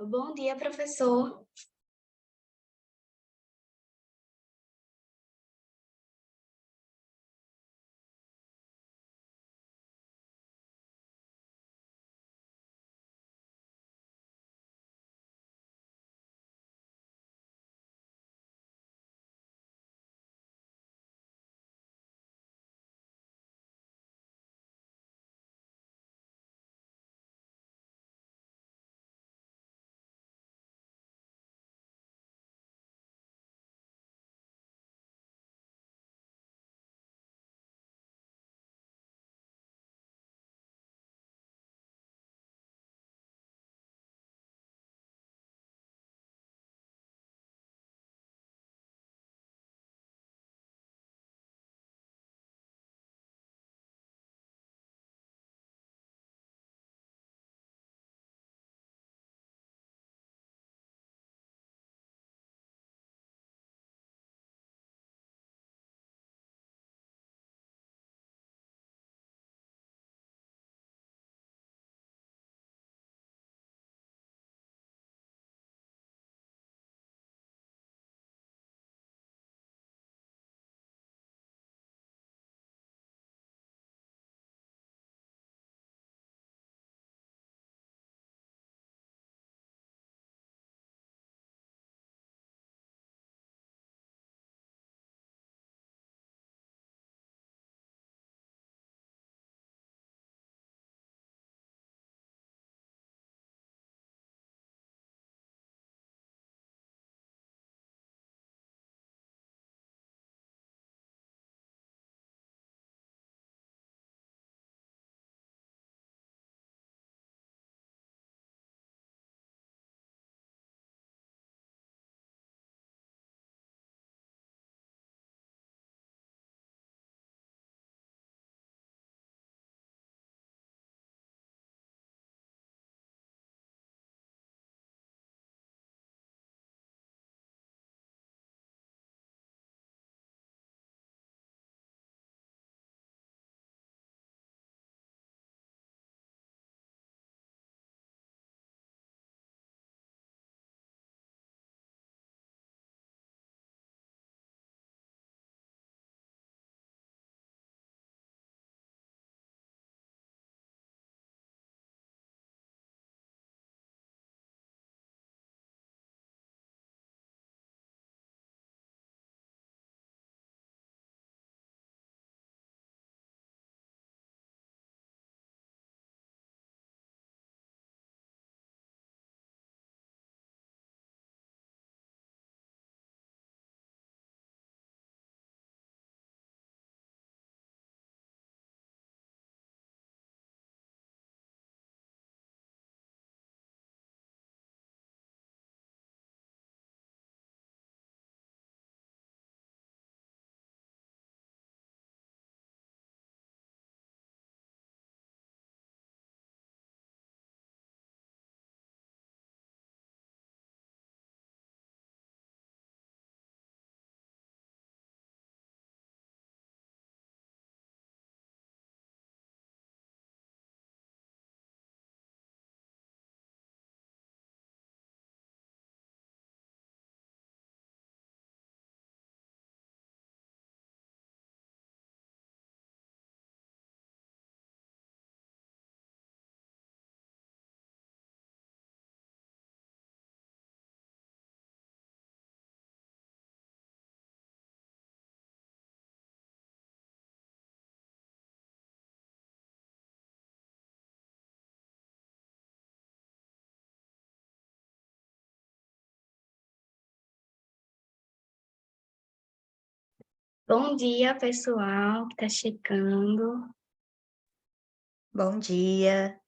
Bom dia, professor. Bom dia, pessoal que está chegando. Bom dia.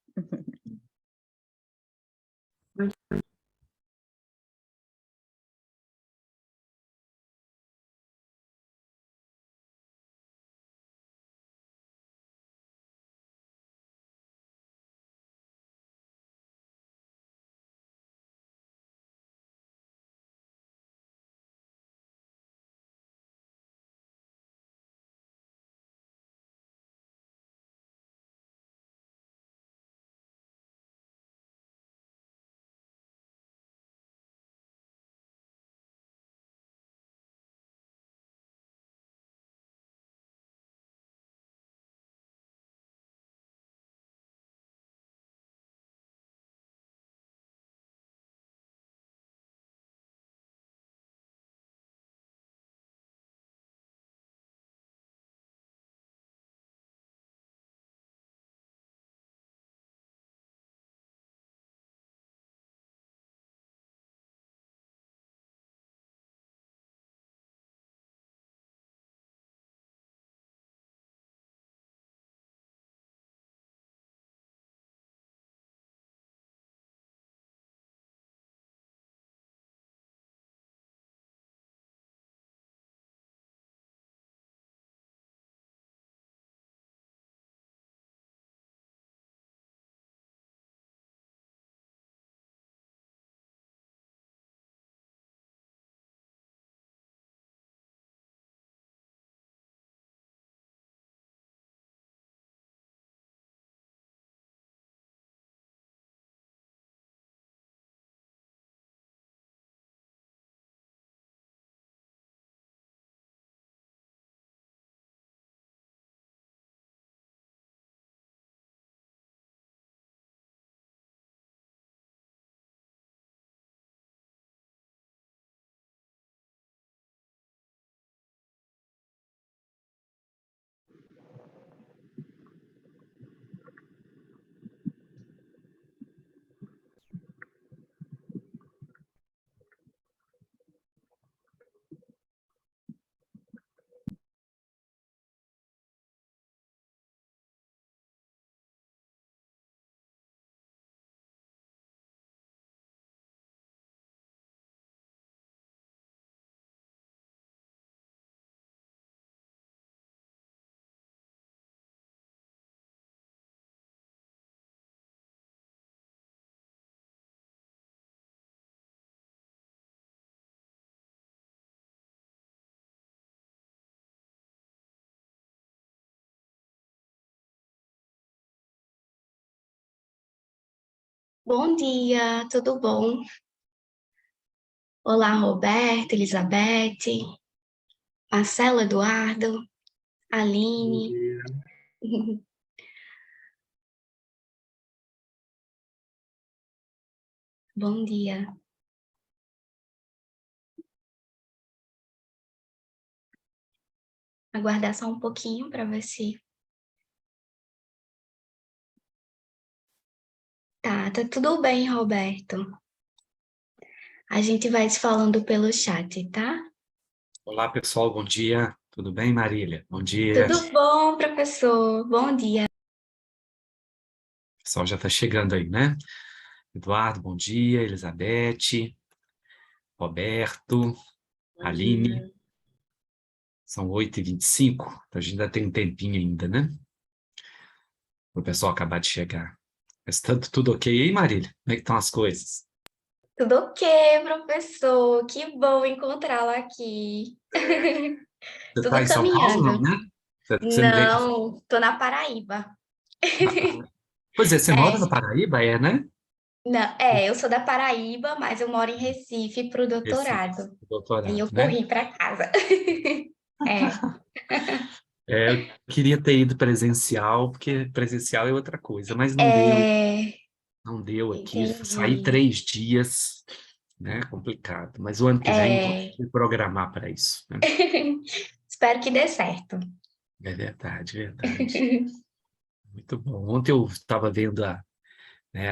Bom dia, tudo bom? Olá, Roberto, Elizabeth, Marcelo, Eduardo, Bom Aline. dia. Bom dia. Aguardar só um pouquinho para ver se. Tá tudo bem, Roberto. A gente vai se falando pelo chat, tá? Olá, pessoal, bom dia. Tudo bem, Marília? Bom dia. Tudo bom, professor? Bom dia. O pessoal já está chegando aí, né? Eduardo, bom dia. Elizabeth, Roberto, Bom Aline. dia. São 8h25, então a gente ainda tem um tempinho ainda, né? Para o pessoal acabar de chegar. Mas tudo ok aí, Marília? Como é que estão as coisas? Tudo ok, professor? Que bom encontrá-lo aqui. Você está Tudo em São Paulo, não, caminhando. né? Você não veio... Não, tô na Paraíba. Pois é, você mora É, na Paraíba, né? não, eu sou da Paraíba, mas eu moro em Recife para o Recife, doutorado. Aí doutorado, eu né? corri para casa. É, Eu queria ter ido presencial, porque presencial é outra coisa, mas não deu. é, Não deu aqui, saí entendi. 3 dias, né? Complicado. Mas o ano que vem vou É, me programar para isso, né? espero que dê certo. É verdade, verdade. Muito bom. Ontem eu estava vendo né,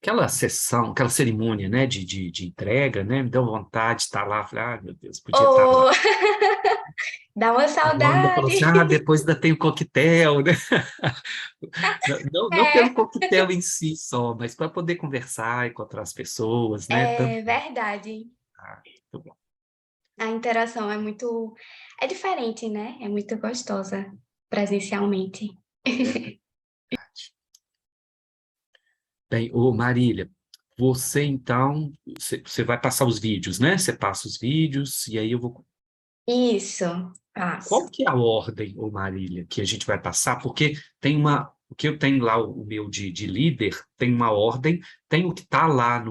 aquela sessão, aquela cerimônia, né, de entrega, né? Me deu vontade de estar lá. Falei, ah, meu Deus, podia estar lá. Oh, dá uma A Wanda falou saudade. assim: ah, depois ainda tem o coquetel, né? Não pelo É, coquetel em si só, mas para poder conversar, encontrar as pessoas, né? Tanto... é verdade. Ah, muito bom. A interação é muito, é diferente, né? É muito gostosa presencialmente. Verdade. Bem, ô Marília, você então, você vai passar os vídeos, né? Você passa os vídeos e aí eu vou. Isso, Qual passo. que é a ordem, ô Marília, que a gente vai passar? Porque tem uma. O que eu tenho lá, o meu de líder, tem uma ordem, tem o que está lá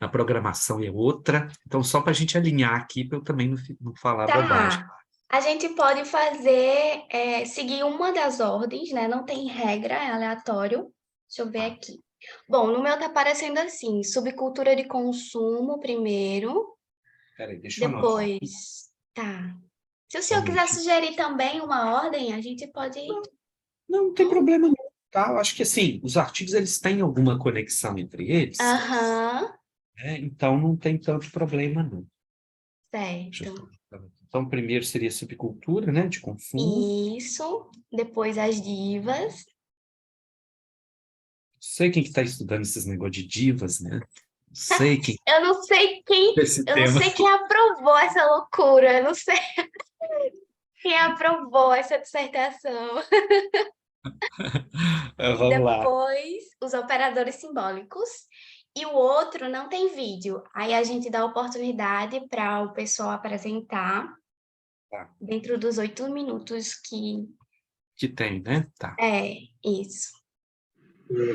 na programação é outra. Então, só para a gente alinhar aqui, para eu também não falar bobagem. Tá. A gente pode fazer, seguir uma das ordens, né? Não tem regra, é aleatório. Deixa eu ver Tá, aqui. Bom, no meu tá aparecendo assim, subcultura de consumo primeiro, peraí, deixa eu anotar. depois, tá. Se o Só um senhor quiser minutinho. sugerir também uma ordem, a gente pode. Não, não tem Hum? problema não, tá? Eu acho que assim, os artigos eles têm alguma conexão entre eles, Aham, né? Então não tem tanto problema não. Deixa eu certo. só... Então, primeiro seria subcultura, né, de consumo. Isso, depois as divas. Sei quem que está estudando esses negócios de divas, né? Sei quem Eu não sei quem, esse eu não tema. sei quem aprovou essa loucura, eu não sei quem aprovou essa dissertação. E Vamos lá. depois os operadores simbólicos. E o outro não tem vídeo. Aí a gente dá oportunidade para o pessoal apresentar Tá. dentro dos 8 minutos que Que tem, né? Tá. é isso.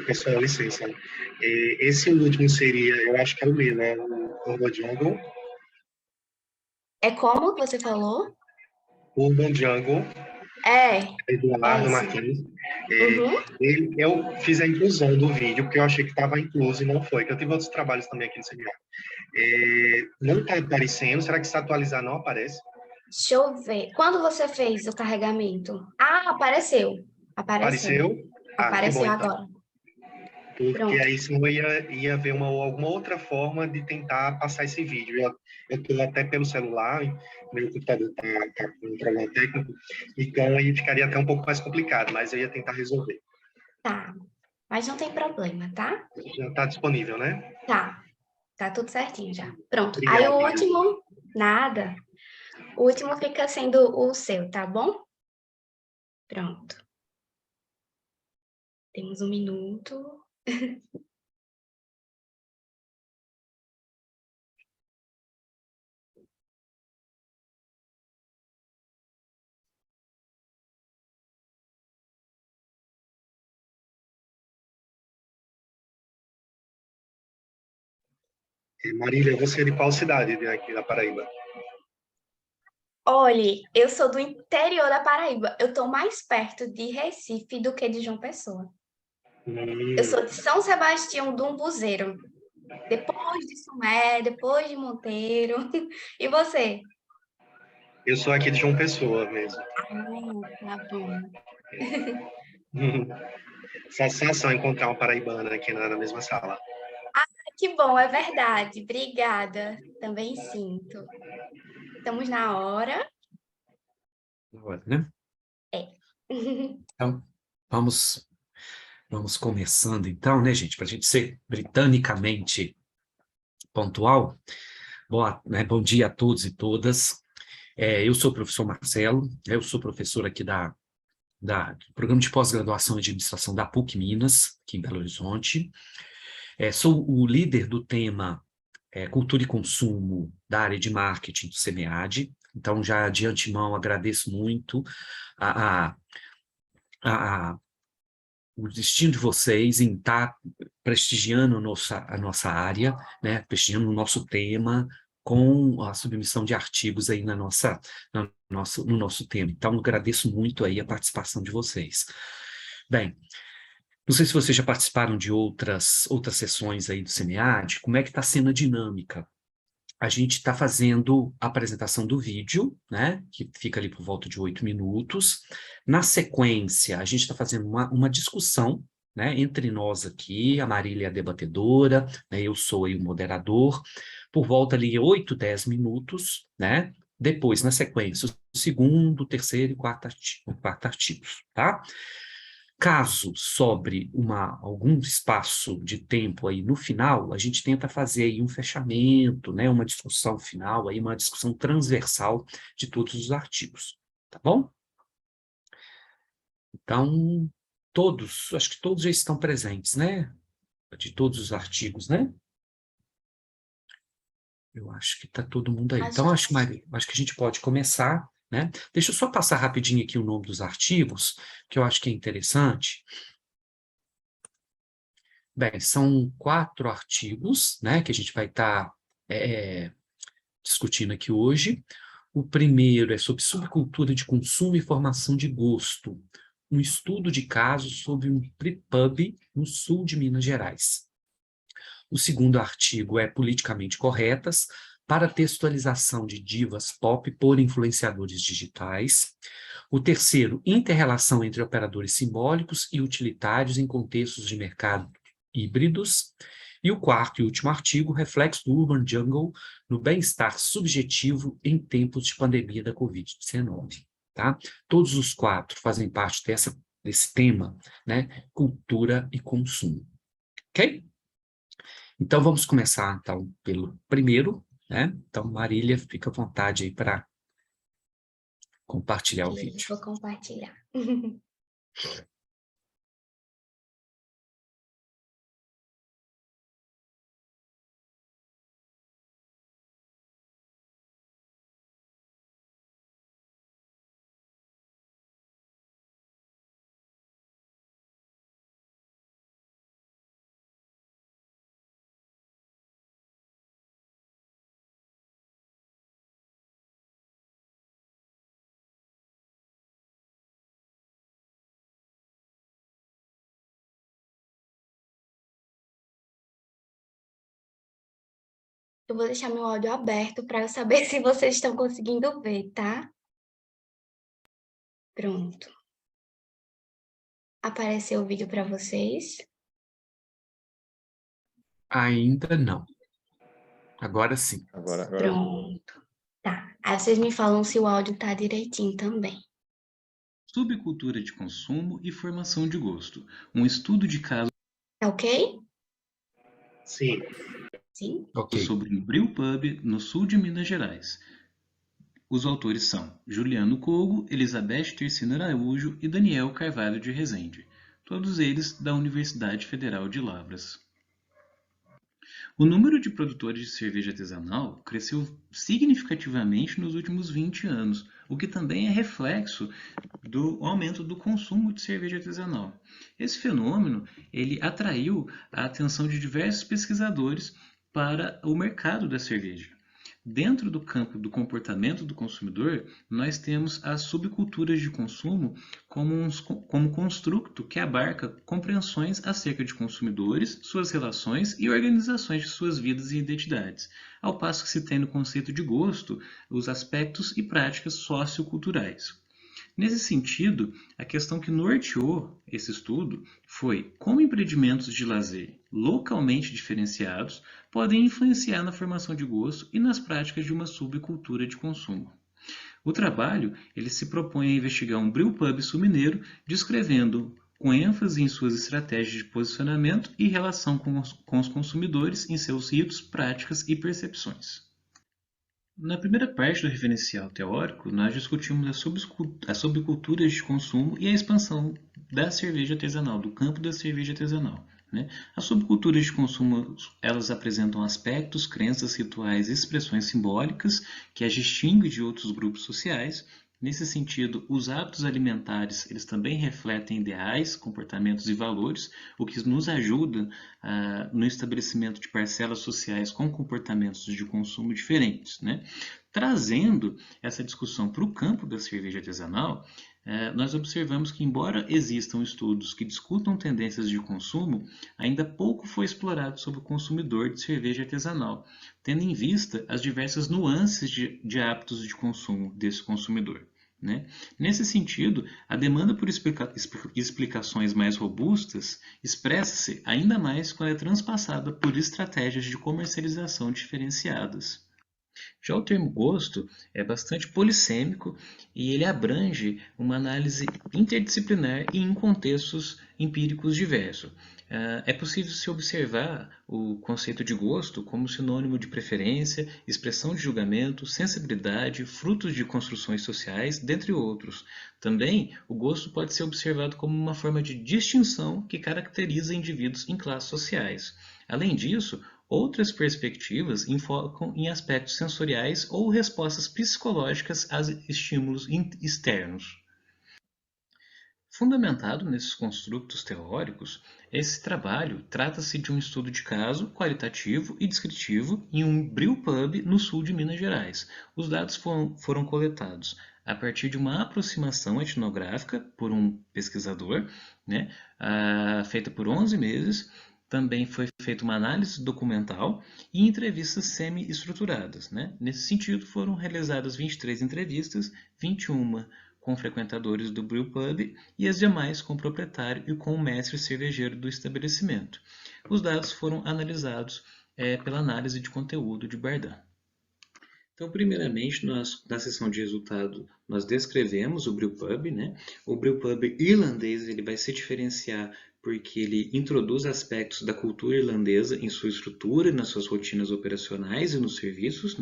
Pessoal, licença. Esse último seria, eu acho que é o meu, né? O Urban Jungle. É como que você falou? Urban Jungle, É, é Eduardo esse. Martins. Uhum. Eu fiz a inclusão do vídeo, porque eu achei que estava incluso e não foi, que eu tive outros trabalhos também aqui no seminário. Não está aparecendo, será que se atualizar não aparece? Deixa eu ver. Quando você fez o carregamento? Ah, apareceu. Apareceu. Apareceu? Ah, que bom Apareceu então. agora. Porque Pronto. aí senão ia haver alguma outra forma de tentar passar esse vídeo. Eu estou até pelo celular, meu computador está com um problema técnico, então aí ficaria até um pouco mais complicado, mas eu ia tentar resolver. Tá. Mas não tem problema, tá? Já está disponível, né? Tá. Tá tudo certinho já. Pronto. Aí o Obrigado, Maria. último, nada. O último fica sendo o seu, tá bom? Pronto. Temos 1 minuto. Marília, você é de qual cidade aqui da Paraíba? Olhe, eu sou do interior da Paraíba. Eu tô mais perto de Recife do que de João Pessoa. Eu Hum, sou de São Sebastião do Umbuzeiro. Depois de Sumé, depois de Monteiro. E você? eu sou aqui de João Pessoa mesmo. Tá bom. Sensação encontrar uma paraibana aqui na mesma sala. Que bom, é verdade. Obrigada. Também sinto. Estamos na hora. Agora, né? É. Então, vamos começando então, né, gente? Para a gente ser britanicamente pontual. Bom dia a todos e todas. Eu sou o professor Marcelo, eu sou professor aqui do Programa de Pós-Graduação em Administração da PUC Minas, aqui em Belo Horizonte. Sou o líder do tema Cultura e Consumo da área de marketing do SEMEAD. Então, já de antemão, agradeço muito a, a, a o destino de vocês em estar prestigiando a nossa área, né, prestigiando o nosso tema, com a submissão de artigos aí no nosso tema. Então, eu agradeço muito aí a participação de vocês. Bem, não sei se vocês já participaram de outras sessões aí do SEMEAD, como é que está sendo a dinâmica? A gente está fazendo a apresentação do vídeo, né, que fica ali por volta de 8 minutos. Na sequência, a gente está fazendo uma discussão, né, entre nós aqui, a Marília é a debatedora, né, eu sou aí o moderador, por volta ali 8, 10 minutos, né? Depois, na sequência, o segundo, terceiro e quarto artigos, tá? Caso sobre algum espaço de tempo aí no final, a gente tenta fazer aí um fechamento, né, uma discussão final, aí uma discussão transversal de todos os artigos, tá bom? Então, acho que todos já estão presentes, né? De todos os artigos, né? Eu acho que está todo mundo aí. Acho Então, que acho que a gente pode começar, né? Deixa eu só passar rapidinho aqui o nome dos artigos, que eu acho que é interessante. Bem, são 4 artigos, né, que a gente vai estar discutindo aqui hoje. O primeiro é sobre subcultura de consumo e formação de gosto, um estudo de caso sobre um prepub no sul de Minas Gerais. O segundo artigo é politicamente corretas, para textualização de divas pop por influenciadores digitais. O terceiro, interrelação entre operadores simbólicos e utilitários em contextos de mercado híbridos. E o quarto e último artigo, reflexo do Urban Jungle no bem-estar subjetivo em tempos de pandemia da Covid-19. Tá? Todos os 4 fazem parte desse tema, né? Cultura e consumo. Ok? Então, vamos começar, então, pelo primeiro, né? Então, Marília, fica à vontade aí para compartilhar o beleza, vídeo. vou compartilhar. Eu vou deixar meu áudio aberto para eu saber se vocês estão conseguindo ver, tá? Pronto. Apareceu o vídeo para vocês? Ainda não. Agora sim. Agora. Pronto. Tá. Aí vocês me falam se o áudio tá direitinho também. Subcultura de consumo e formação de gosto. Um estudo de caso Tá ok? Sim. Sim? Ok. sobre um brewpub no sul de Minas Gerais. Os autores são Juliano Cogo, Elizabeth Tercino Araújo e Daniel Carvalho de Rezende, todos eles da Universidade Federal de Lavras. O número de produtores de cerveja artesanal cresceu significativamente nos últimos 20 anos, o que também é reflexo do aumento do consumo de cerveja artesanal. Esse fenômeno ele atraiu a atenção de diversos pesquisadores para o mercado da cerveja. Dentro do campo do comportamento do consumidor, nós temos as subculturas de consumo como construto que abarca compreensões acerca de consumidores, suas relações e organizações de suas vidas e identidades, ao passo que se tem no conceito de gosto os aspectos e práticas socioculturais. Nesse sentido, a questão que norteou esse estudo foi como empreendimentos de lazer localmente diferenciados podem influenciar na formação de gosto e nas práticas de uma subcultura de consumo. O trabalho ele se propõe a investigar um brewpub sul-mineiro, descrevendo com ênfase em suas estratégias de posicionamento e relação com os consumidores em seus ritos, práticas e percepções. Na primeira parte do referencial teórico, nós discutimos as subculturas de consumo e a expansão da cerveja artesanal, do campo da cerveja artesanal. As subculturas de consumo elas apresentam aspectos, crenças, rituais e expressões simbólicas que as distinguem de outros grupos sociais. Nesse sentido, os hábitos alimentares eles também refletem ideais, comportamentos e valores, o que nos ajuda no estabelecimento de parcelas sociais com comportamentos de consumo diferentes. Trazendo essa discussão para o campo da cerveja artesanal, nós observamos que, embora existam estudos que discutam tendências de consumo, ainda pouco foi explorado sobre o consumidor de cerveja artesanal, tendo em vista as diversas nuances de hábitos de consumo desse consumidor. Nesse sentido, a demanda por explicações mais robustas expressa-se ainda mais quando é transpassada por estratégias de comercialização diferenciadas. Já o termo gosto é bastante polissêmico e ele abrange uma análise interdisciplinar e em contextos empíricos diversos. É possível se observar o conceito de gosto como sinônimo de preferência, expressão de julgamento, sensibilidade, frutos de construções sociais, dentre outros. Também, o gosto pode ser observado como uma forma de distinção que caracteriza indivíduos em classes sociais. Além disso, outras perspectivas enfocam em aspectos sensoriais ou respostas psicológicas a estímulos externos. Fundamentado nesses construtos teóricos, esse trabalho trata-se de um estudo de caso qualitativo e descritivo em um brewpub no sul de Minas Gerais. Os dados foram coletados a partir de uma aproximação etnográfica por um pesquisador, feita por 11 meses. Também foi feita uma análise documental e entrevistas semi-estruturadas. Nesse sentido, foram realizadas 23 entrevistas, 21 com frequentadores do brewpub e as demais com o proprietário e com o mestre cervejeiro do estabelecimento. Os dados foram analisados pela análise de conteúdo de Bardan. Então, primeiramente, na seção de resultado, nós descrevemos o brewpub. O brewpub irlandês ele vai se diferenciar porque ele introduz aspectos da cultura irlandesa em sua estrutura, nas suas rotinas operacionais e nos serviços.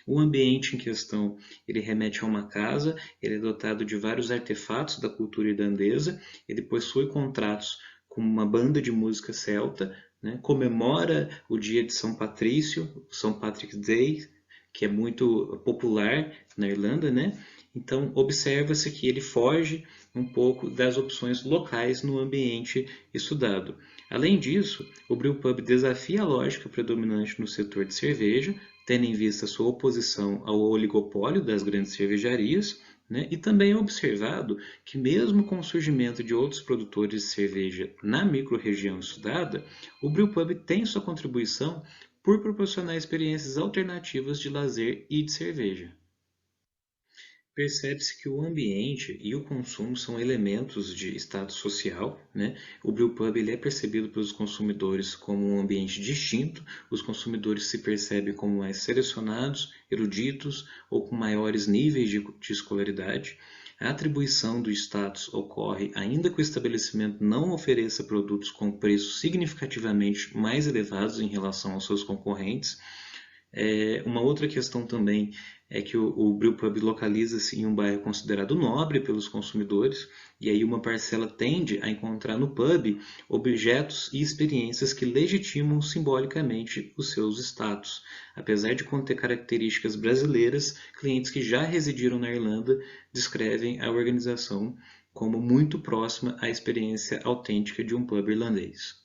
O ambiente em questão ele remete a uma casa, ele é dotado de vários artefatos da cultura irlandesa, ele possui contratos com uma banda de música celta, comemora o dia de São Patrício, São Patrick's Day, que é muito popular na Irlanda, Então, observa-se que ele foge um pouco das opções locais no ambiente estudado. Além disso, o brewpub desafia a lógica predominante no setor de cerveja, tendo em vista sua oposição ao oligopólio das grandes cervejarias, e também é observado que mesmo com o surgimento de outros produtores de cerveja na microrregião estudada, o brewpub tem sua contribuição por proporcionar experiências alternativas de lazer e de cerveja. Percebe-se que o ambiente e o consumo são elementos de status social. O brewpub ele é percebido pelos consumidores como um ambiente distinto, os consumidores se percebem como mais selecionados, eruditos ou com maiores níveis de escolaridade. A atribuição do status ocorre ainda que o estabelecimento não ofereça produtos com preços significativamente mais elevados em relação aos seus concorrentes. Uma outra questão também é que o brewpub localiza-se em um bairro considerado nobre pelos consumidores, e aí uma parcela tende a encontrar no pub objetos e experiências que legitimam simbolicamente os seus status. Apesar de conter características brasileiras, clientes que já residiram na Irlanda descrevem a organização como muito próxima à experiência autêntica de um pub irlandês.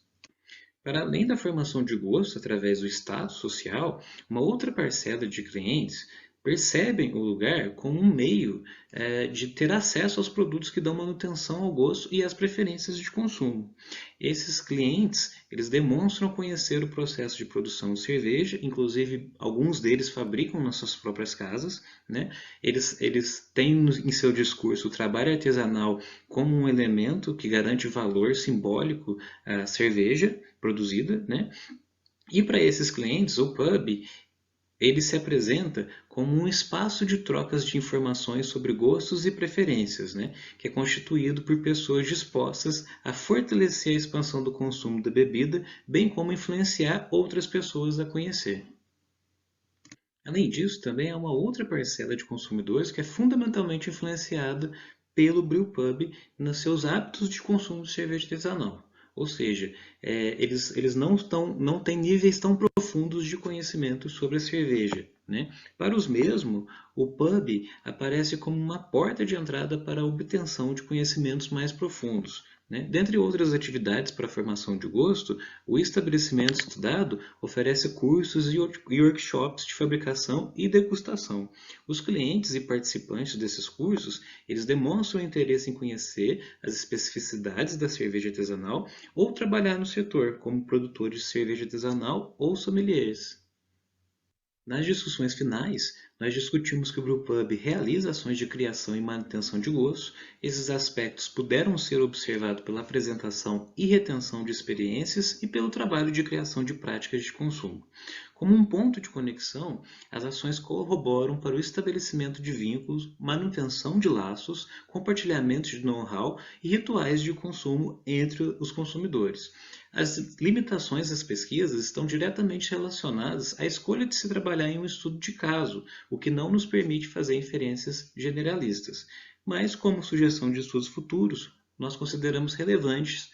Para além da formação de gosto através do status social, uma outra parcela de clientes percebem o lugar como um meio de ter acesso aos produtos que dão manutenção ao gosto e às preferências de consumo. Esses clientes, eles demonstram conhecer o processo de produção de cerveja, inclusive alguns deles fabricam nas suas próprias casas, né? Eles têm em seu discurso o trabalho artesanal como um elemento que garante valor simbólico à cerveja produzida, né? E para esses clientes, o pub ele se apresenta como um espaço de trocas de informações sobre gostos e preferências, né? Que é constituído por pessoas dispostas a fortalecer a expansão do consumo da bebida, bem como influenciar outras pessoas a conhecer. Além disso, também há uma outra parcela de consumidores que é fundamentalmente influenciada pelo brewpub nos seus hábitos de consumo de cerveja artesanal. Ou seja, eles não têm níveis tão profundos de conhecimento sobre a cerveja, né? Para os mesmos, o pub aparece como uma porta de entrada para a obtenção de conhecimentos mais profundos, né? Dentre outras atividades para a formação de gosto, o estabelecimento estudado oferece cursos e workshops de fabricação e degustação. Os clientes e participantes desses cursos, eles demonstram interesse em conhecer as especificidades da cerveja artesanal ou trabalhar no setor, como produtores de cerveja artesanal ou sommeliers. Nas discussões finais, nós discutimos que o brewpub realiza ações de criação e manutenção de gosto. Esses aspectos puderam ser observados pela apresentação e retenção de experiências e pelo trabalho de criação de práticas de consumo. Como um ponto de conexão, as ações corroboram para o estabelecimento de vínculos, manutenção de laços, compartilhamento de know-how e rituais de consumo entre os consumidores. As limitações das pesquisas estão diretamente relacionadas à escolha de se trabalhar em um estudo de caso, o que não nos permite fazer inferências generalistas. Mas, como sugestão de estudos futuros, nós consideramos relevantes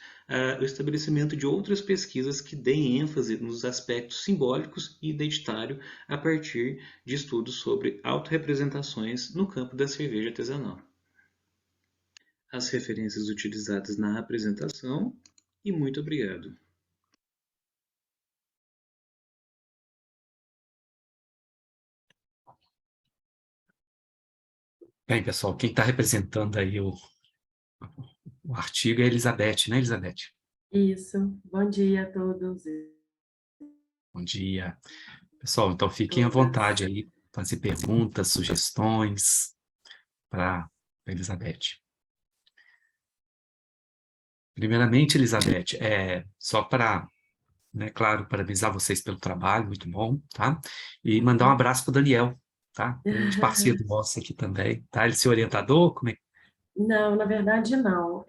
o estabelecimento de outras pesquisas que deem ênfase nos aspectos simbólicos e identitários a partir de estudos sobre autorrepresentações no campo da cerveja artesanal. As referências utilizadas na apresentação e muito obrigado. Bem, pessoal, quem está representando aí o artigo é a Elizabeth, né, Elizabeth? Isso. Bom dia a todos. Bom dia. Pessoal, então fiquem à Todas. vontade aí, fazer perguntas, sugestões para a Elizabeth. Primeiramente, Elizabeth, só para, né, claro, parabenizar vocês pelo trabalho, muito bom, tá? E mandar um abraço para o Daniel, tá? Grande parceiro nosso aqui também, tá? Ele é seu orientador? Como é? Não, na verdade não.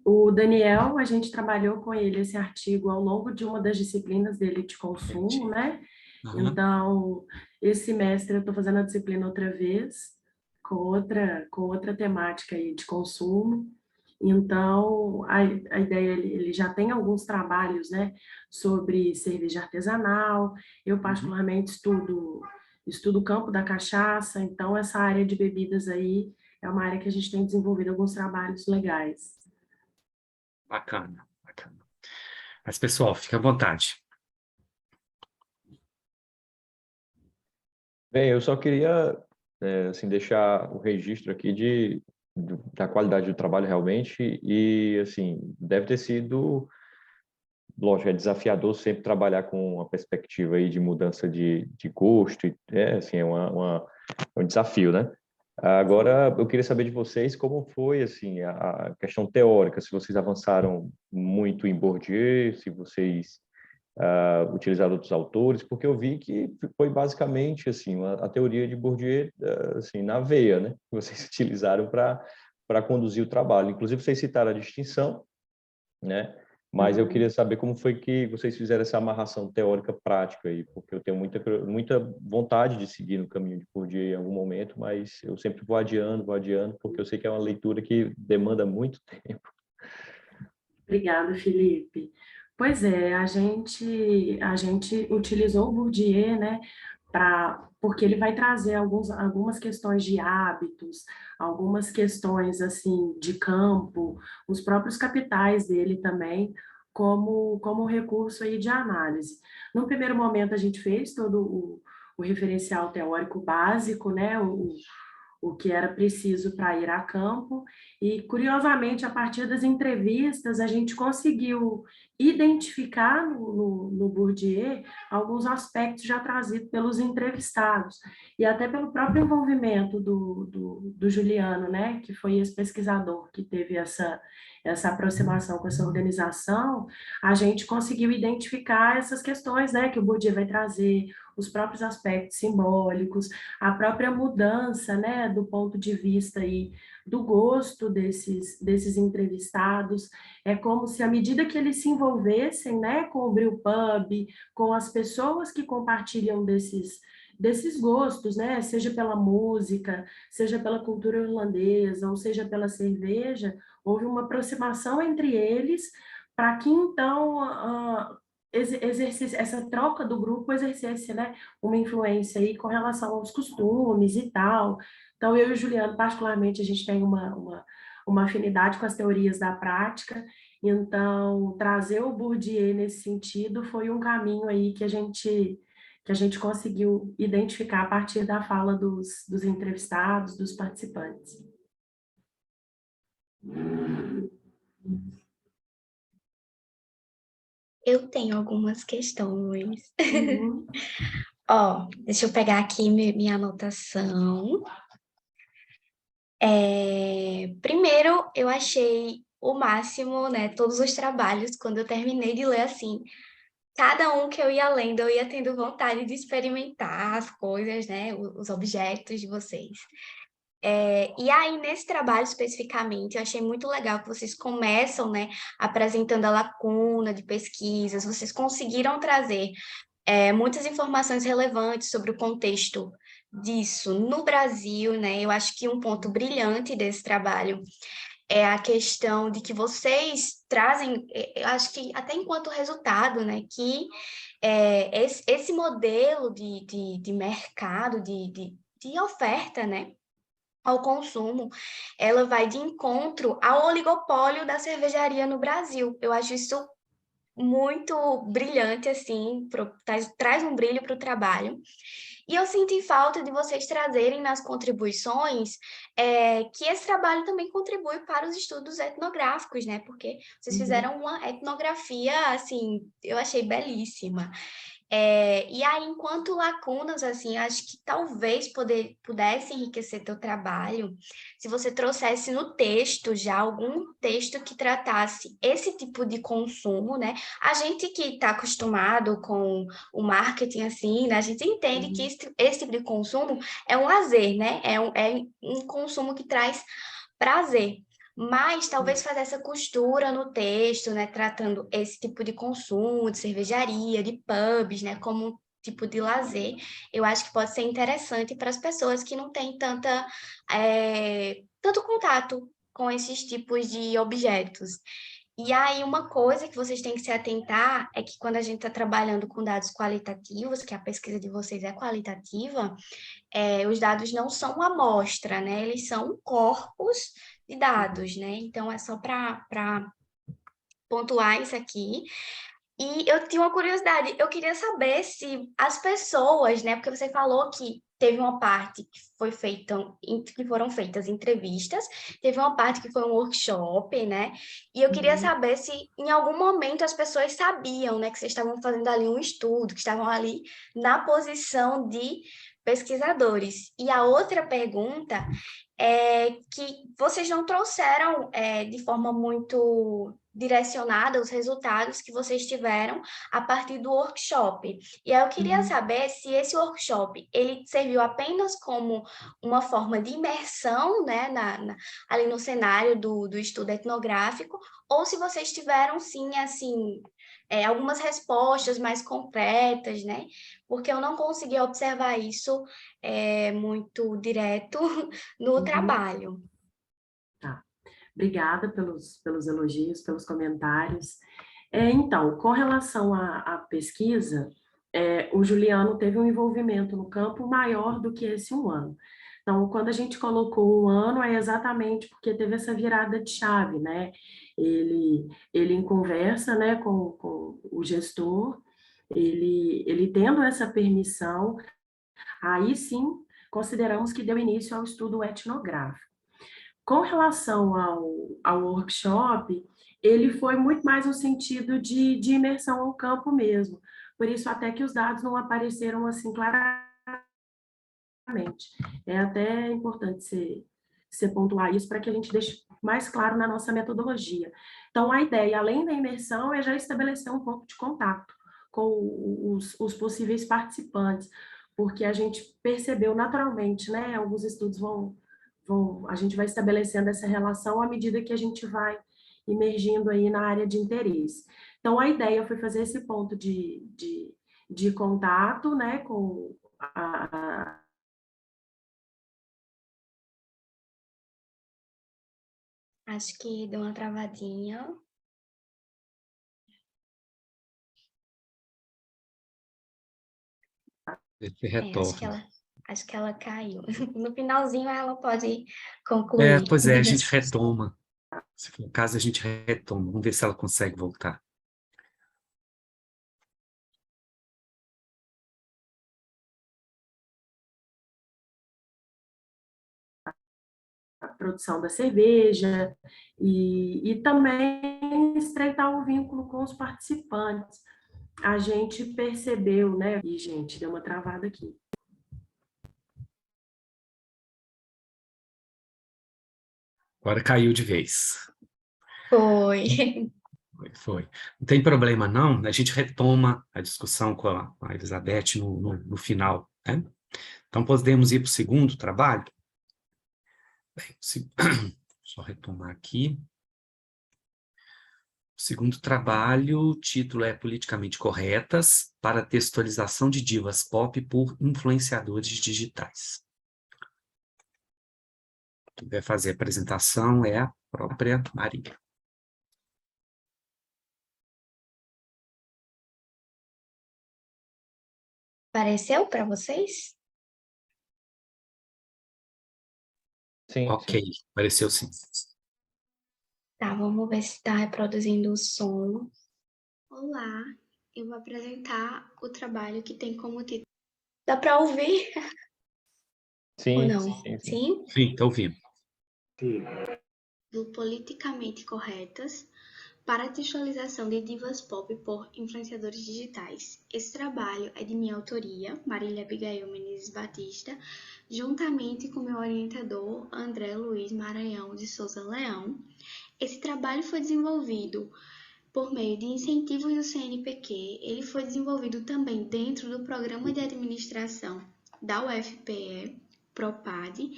O Daniel, a gente trabalhou com ele esse artigo ao longo de uma das disciplinas dele de consumo, né? Uhum. Então, esse semestre eu estou fazendo a disciplina outra vez, com outra temática aí de consumo. Então, a ideia, ele já tem alguns trabalhos, né, sobre cerveja artesanal. Eu, particularmente, estudo o campo da cachaça, então essa área de bebidas aí é uma área que a gente tem desenvolvido alguns trabalhos legais. Bacana, bacana. Mas, pessoal, fique à vontade. Bem, eu só queria assim, deixar o registro aqui da qualidade do trabalho realmente e, assim, deve ter sido, lógico, é desafiador sempre trabalhar com uma perspectiva aí de mudança de gosto, assim, é um desafio, né? Agora, eu queria saber de vocês como foi, assim, a questão teórica, se vocês avançaram muito em Bourdieu, se vocês utilizaram outros autores, porque eu vi que foi basicamente, assim, a teoria de Bourdieu, assim, na veia, né? Que vocês utilizaram para conduzir o trabalho. Inclusive, vocês citaram a distinção, né? Mas eu queria saber como foi que vocês fizeram essa amarração teórica prática aí, porque eu tenho muita vontade de seguir no caminho de Bourdieu em algum momento, mas eu sempre vou adiando, porque eu sei que é uma leitura que demanda muito tempo. Obrigada, Felipe. Pois é, a gente utilizou o Bourdieu, né, porque ele vai trazer algumas questões de hábitos, algumas questões assim de campo, os próprios capitais dele também como recurso aí de análise. No primeiro momento, a gente fez todo o referencial teórico básico, né, o que era preciso para ir a campo, e, curiosamente, a partir das entrevistas, a gente conseguiu identificar no Bourdieu alguns aspectos já trazidos pelos entrevistados, e até pelo próprio envolvimento do Juliano, né, que foi esse pesquisador que teve essa aproximação com essa organização, a gente conseguiu identificar essas questões, né, que o Bourdieu vai trazer, os próprios aspectos simbólicos, a própria mudança, né, do ponto de vista aí do gosto desses entrevistados. É como se, à medida que eles se envolvessem, né, com o Brewpub, com as pessoas que compartilham desses gostos, né, seja pela música, seja pela cultura irlandesa, ou seja pela cerveja, houve uma aproximação entre eles para que, então, essa troca do grupo exercesse, né, uma influência aí com relação aos costumes e tal. Então, eu e o Juliano, particularmente, a gente tem uma afinidade com as teorias da prática, então, trazer o Bourdieu nesse sentido foi um caminho aí que a gente conseguiu identificar a partir da fala dos entrevistados, dos participantes. Eu tenho algumas questões. Uhum. Ó, deixa eu pegar aqui minha anotação. Primeiro, eu achei o máximo, né, todos os trabalhos, quando eu terminei de ler, assim, cada um que eu ia lendo, eu ia tendo vontade de experimentar as coisas, né, os objetos de vocês. E aí, nesse trabalho especificamente, eu achei muito legal que vocês começam, né, apresentando a lacuna de pesquisas, vocês conseguiram trazer muitas informações relevantes sobre o contexto disso no Brasil, né? Eu acho que um ponto brilhante desse trabalho é a questão de que vocês trazem, eu acho que até enquanto resultado, né, que esse modelo de mercado, de oferta, né, ao consumo, ela vai de encontro ao oligopólio da cervejaria no Brasil. Eu acho isso muito brilhante, assim, traz um brilho para o trabalho. E eu senti falta de vocês trazerem nas contribuições que esse trabalho também contribui para os estudos etnográficos, né? Porque vocês fizeram uma etnografia, assim, eu achei belíssima. E aí, enquanto lacunas, assim, acho que talvez pudesse enriquecer teu trabalho se você trouxesse no texto já algum texto que tratasse esse tipo de consumo, né? A gente que está acostumado com o marketing, assim, né? A gente entende que esse tipo de consumo é um lazer, né? É um consumo que traz prazer. Mas talvez fazer essa costura no texto, né, tratando esse tipo de consumo, de cervejaria, de pubs, né, como um tipo de lazer, eu acho que pode ser interessante para as pessoas que não têm tanto contato com esses tipos de objetos. E aí, uma coisa que vocês têm que se atentar é que quando a gente está trabalhando com dados qualitativos, que a pesquisa de vocês é qualitativa, os dados não são uma amostra, né? Eles são corpos de dados, né? Então, é só para pontuar isso aqui. E eu tinha uma curiosidade, eu queria saber se as pessoas, né? Porque você falou que teve uma parte que foram feitas entrevistas, teve uma parte que foi um workshop, né? E eu queria saber se em algum momento as pessoas sabiam, né, que vocês estavam fazendo ali um estudo, que estavam ali na posição de pesquisadores. E a outra pergunta é que vocês não trouxeram de forma muito direcionada os resultados que vocês tiveram a partir do workshop. E aí eu queria saber se esse workshop ele serviu apenas como uma forma de imersão, né, ali no cenário do estudo etnográfico, ou se vocês tiveram, sim, assim, algumas respostas mais concretas, né? Porque eu não consegui observar isso muito direto no trabalho. Tá. Obrigada pelos elogios, pelos comentários. Então, com relação à pesquisa, o Juliano teve um envolvimento no campo maior do que esse um ano. Então, quando a gente colocou 1 ano, é exatamente porque teve essa virada de chave, né? Ele em conversa, né, com o gestor, ele tendo essa permissão, aí sim consideramos que deu início ao estudo etnográfico. Com relação ao workshop, ele foi muito mais no sentido de imersão ao campo mesmo. Por isso, até que os dados não apareceram assim claramente. É até importante você pontuar isso para que a gente deixe mais claro na nossa metodologia. Então, a ideia, além da imersão, é já estabelecer um pouco de contato com os possíveis participantes, porque a gente percebeu naturalmente, né? Alguns estudos a gente vai estabelecendo essa relação à medida que a gente vai imergindo aí na área de interesse. Então, a ideia foi fazer esse ponto de contato, né, com a Acho que deu uma travadinha. Esse Acho retorno. acho que ela caiu. No finalzinho ela pode concluir. Pois é, a gente retoma. Se for o caso, a gente retoma. Vamos ver se ela consegue voltar. produção da cerveja e também estreitar o vínculo com os participantes. A gente percebeu, né? E, gente, deu uma travada aqui. Agora caiu de vez. Foi. Foi. Não tem problema, não. A gente retoma a discussão com a Elizabeth no final, né? Então, podemos ir para o segundo trabalho? Bem, só retomar aqui. O segundo trabalho, o título é Politicamente Corretas para textualização de divas pop por influenciadores digitais. Quem vai fazer a apresentação é a própria Maria. Pareceu para vocês? Sim, Ok, sim. apareceu sim. Tá, vamos ver se está reproduzindo o som. Olá, eu vou apresentar o trabalho que tem como título. Dá para ouvir ou Sim, não? sim, sim. Sim? Sim, está ouvindo. Sim. Do Politicamente Corretas para a textualização de divas pop por influenciadores digitais. Esse trabalho é de minha autoria, Marília Abigail Menezes Batista, juntamente com meu orientador, André Luiz Maranhão de Souza Leão. Esse trabalho foi desenvolvido por meio de incentivos do CNPq. Ele foi desenvolvido também dentro do Programa de Administração da UFPE, PROPAD,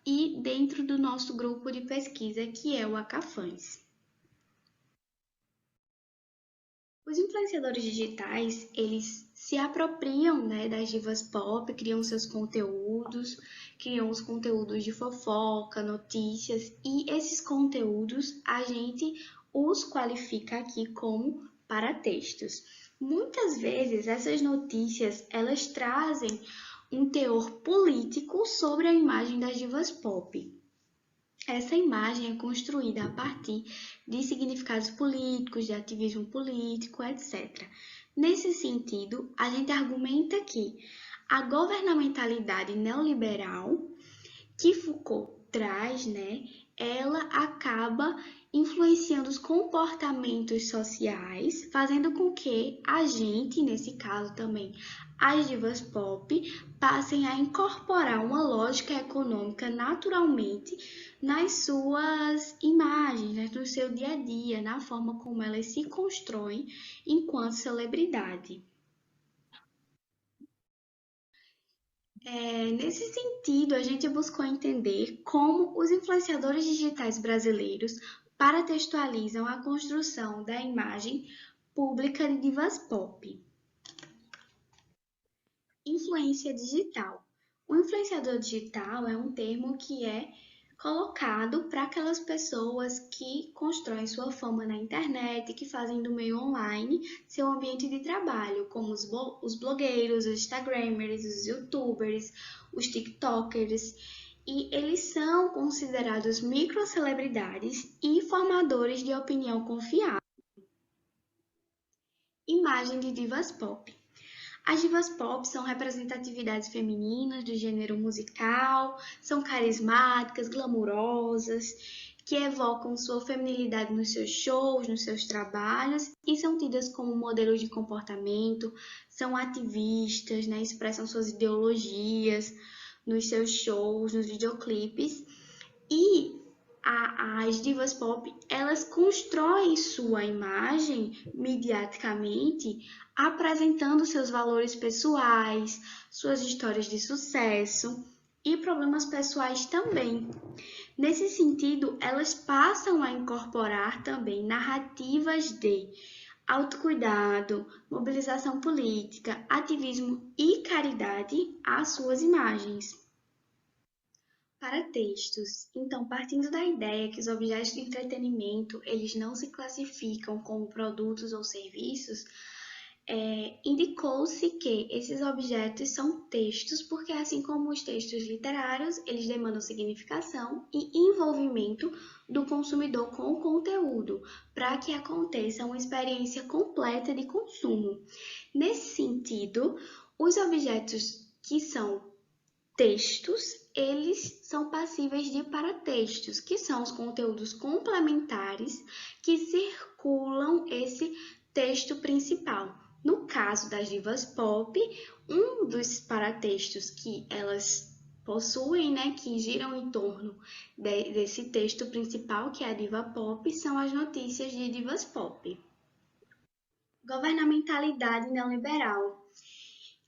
e dentro do nosso grupo de pesquisa, que é o Acafãs. Os influenciadores digitais, eles se apropriam, né, das divas pop, criam seus conteúdos, criam os conteúdos de fofoca, notícias, e esses conteúdos a gente os qualifica aqui como paratextos. Muitas vezes essas notícias, elas trazem um teor político sobre a imagem das divas pop. Essa imagem é construída a partir de significados políticos, de ativismo político, etc. Nesse sentido, a gente argumenta que a governamentalidade neoliberal que Foucault traz, né, ela acaba influenciando os comportamentos sociais, fazendo com que a gente, nesse caso também, as divas pop, passem a incorporar uma lógica econômica naturalmente nas suas imagens, né, no seu dia a dia, na forma como elas se constroem enquanto celebridade. Nesse sentido, a gente buscou entender como os influenciadores digitais brasileiros paratextualizam a construção da imagem pública de divas pop. Influência digital. O influenciador digital é um termo que é colocado para aquelas pessoas que constroem sua fama na internet, que fazem do meio online seu ambiente de trabalho, como os blogueiros, os instagramers, os youtubers, os tiktokers. e eles são considerados microcelebridades e formadores de opinião confiável. Imagem de divas pop. As divas pop são representatividades femininas do gênero musical, são carismáticas, glamourosas, que evocam sua feminilidade nos seus shows, nos seus trabalhos e são tidas como modelos de comportamento, são ativistas, né, expressam suas ideologias nos seus shows, nos videoclipes. E as divas pop, elas constroem sua imagem mediaticamente, apresentando seus valores pessoais, suas histórias de sucesso e problemas pessoais também. Nesse sentido, elas passam a incorporar também narrativas de autocuidado, mobilização política, ativismo e caridade às suas imagens. Para textos, então, partindo da ideia que os objetos de entretenimento eles não se classificam como produtos ou serviços, indicou-se que esses objetos são textos, porque assim como os textos literários, eles demandam significação e envolvimento do consumidor com o conteúdo, para que aconteça uma experiência completa de consumo. Nesse sentido, os objetos que são textos, eles são passíveis de paratextos, que são os conteúdos complementares que circulam esse texto principal. No caso das divas pop, um dos paratextos que elas possuem, né, que giram em torno desse texto principal, que é a diva pop, são as notícias de divas pop. Governamentalidade neoliberal.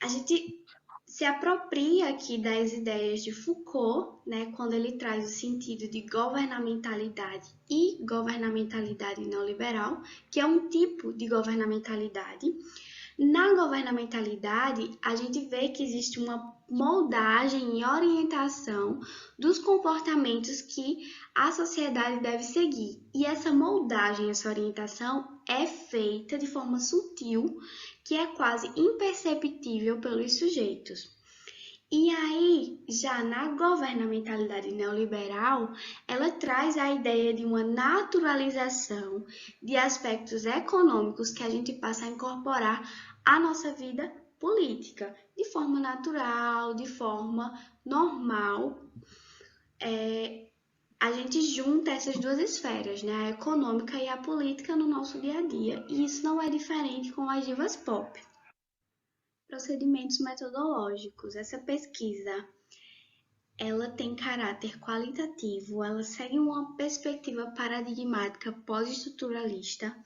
A gente se apropria aqui das ideias de Foucault, né, quando ele traz o sentido de governamentalidade e governamentalidade neoliberal, que é um tipo de governamentalidade. Na governamentalidade, a gente vê que existe uma moldagem e orientação dos comportamentos que a sociedade deve seguir. E essa moldagem, essa orientação é feita de forma sutil, que é quase imperceptível pelos sujeitos. E aí, já na governamentalidade neoliberal, ela traz a ideia de uma naturalização de aspectos econômicos que a gente passa a incorporar à nossa vida política, de forma natural, de forma normal. A gente junta essas duas esferas, né? A econômica e a política no nosso dia a dia, e isso não é diferente com as divas pop. Procedimentos metodológicos. Essa pesquisa, ela tem caráter qualitativo, ela segue uma perspectiva paradigmática pós-estruturalista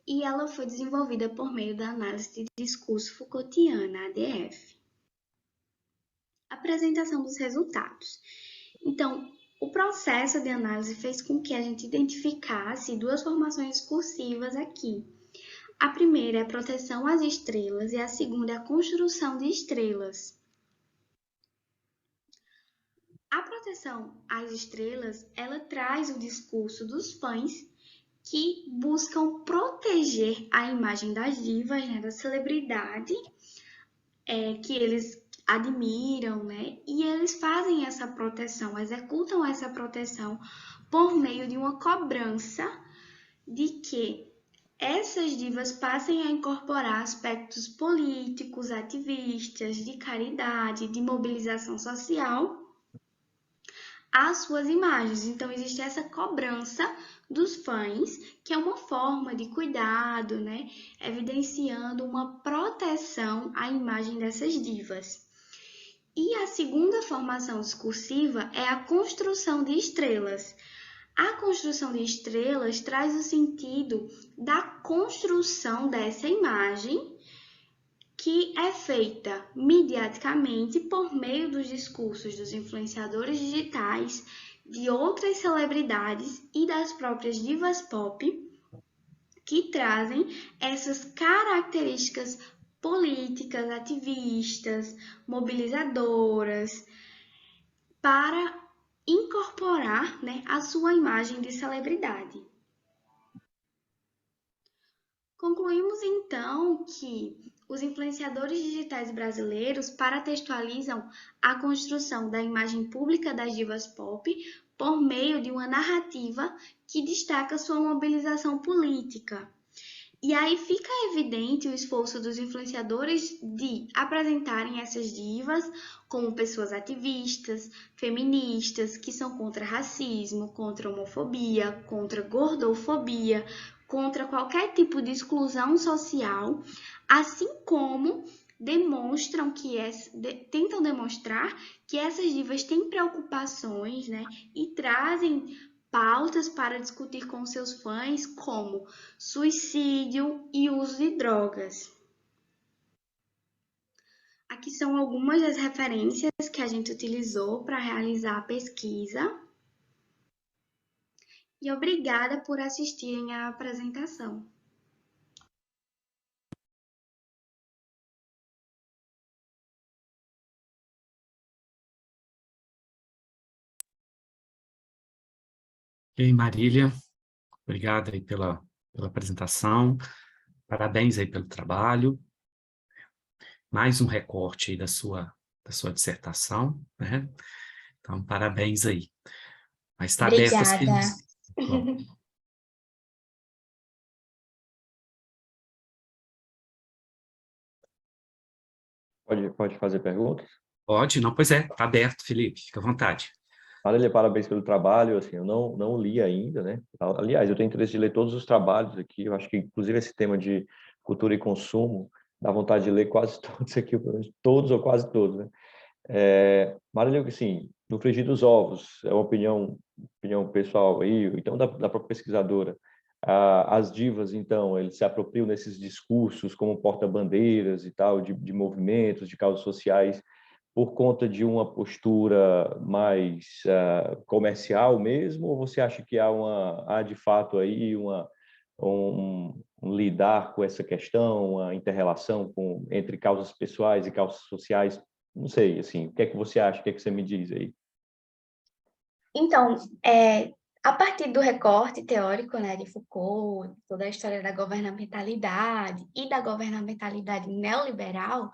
e ela foi desenvolvida por meio da análise de discurso Foucaultiana, ADF. Apresentação dos resultados. Então, o processo de análise fez com que a gente identificasse duas formações discursivas aqui. A primeira é a proteção às estrelas e a segunda é a construção de estrelas. A proteção às estrelas, ela traz o discurso dos fãs que buscam proteger a imagem das divas, né, da celebridade, que eles admiram, né, e eles fazem essa proteção, executam essa proteção por meio de uma cobrança de que essas divas passem a incorporar aspectos políticos, ativistas, de caridade, de mobilização social às suas imagens. Então, existe essa cobrança dos fãs, que é uma forma de cuidado, né? Evidenciando uma proteção à imagem dessas divas. E a segunda formação discursiva é a construção de estrelas. A construção de estrelas traz o sentido da construção dessa imagem que é feita mediaticamente por meio dos discursos dos influenciadores digitais, de outras celebridades e das próprias divas pop, que trazem essas características políticas, ativistas, mobilizadoras, para incorporar, né, a sua imagem de celebridade. Concluímos então que os influenciadores digitais brasileiros paratextualizam a construção da imagem pública das divas pop por meio de uma narrativa que destaca sua mobilização política. E aí fica evidente o esforço dos influenciadores de apresentarem essas divas como pessoas ativistas, feministas, que são contra racismo, contra homofobia, contra gordofobia, contra qualquer tipo de exclusão social, assim como tentam demonstrar que essas divas têm preocupações, né, e trazem pautas para discutir com seus fãs, como suicídio e uso de drogas. Aqui são algumas das referências que a gente utilizou para realizar a pesquisa. E obrigada por assistirem à apresentação. E aí, Marília, obrigado aí pela apresentação, parabéns aí pelo trabalho, mais um recorte aí da sua dissertação, né? Então, parabéns aí. Mas está aberto as Obrigada. Bom, Pode fazer perguntas? pode? Não, pois é, está aberto, Felipe, fica à vontade. Marília, parabéns pelo trabalho. Assim, eu não li ainda, né? Aliás, eu tenho interesse de ler todos os trabalhos aqui. Eu acho que, inclusive, esse tema de cultura e consumo dá vontade de ler quase todos aqui, todos ou quase todos, né? Marília, assim, no frigir dos ovos, é uma opinião pessoal aí, então da própria pesquisadora. As divas, então, eles se apropriam desses discursos como porta-bandeiras e tal, de movimentos, de causas sociais, por conta de uma postura mais comercial mesmo, ou você acha que há de fato aí um lidar com essa questão, uma inter-relação entre causas pessoais e causas sociais? Não sei, assim, o que é que você acha? O que é que você me diz aí? Então, a partir do recorte teórico, né, de Foucault, toda a história da governamentalidade e da governamentalidade neoliberal,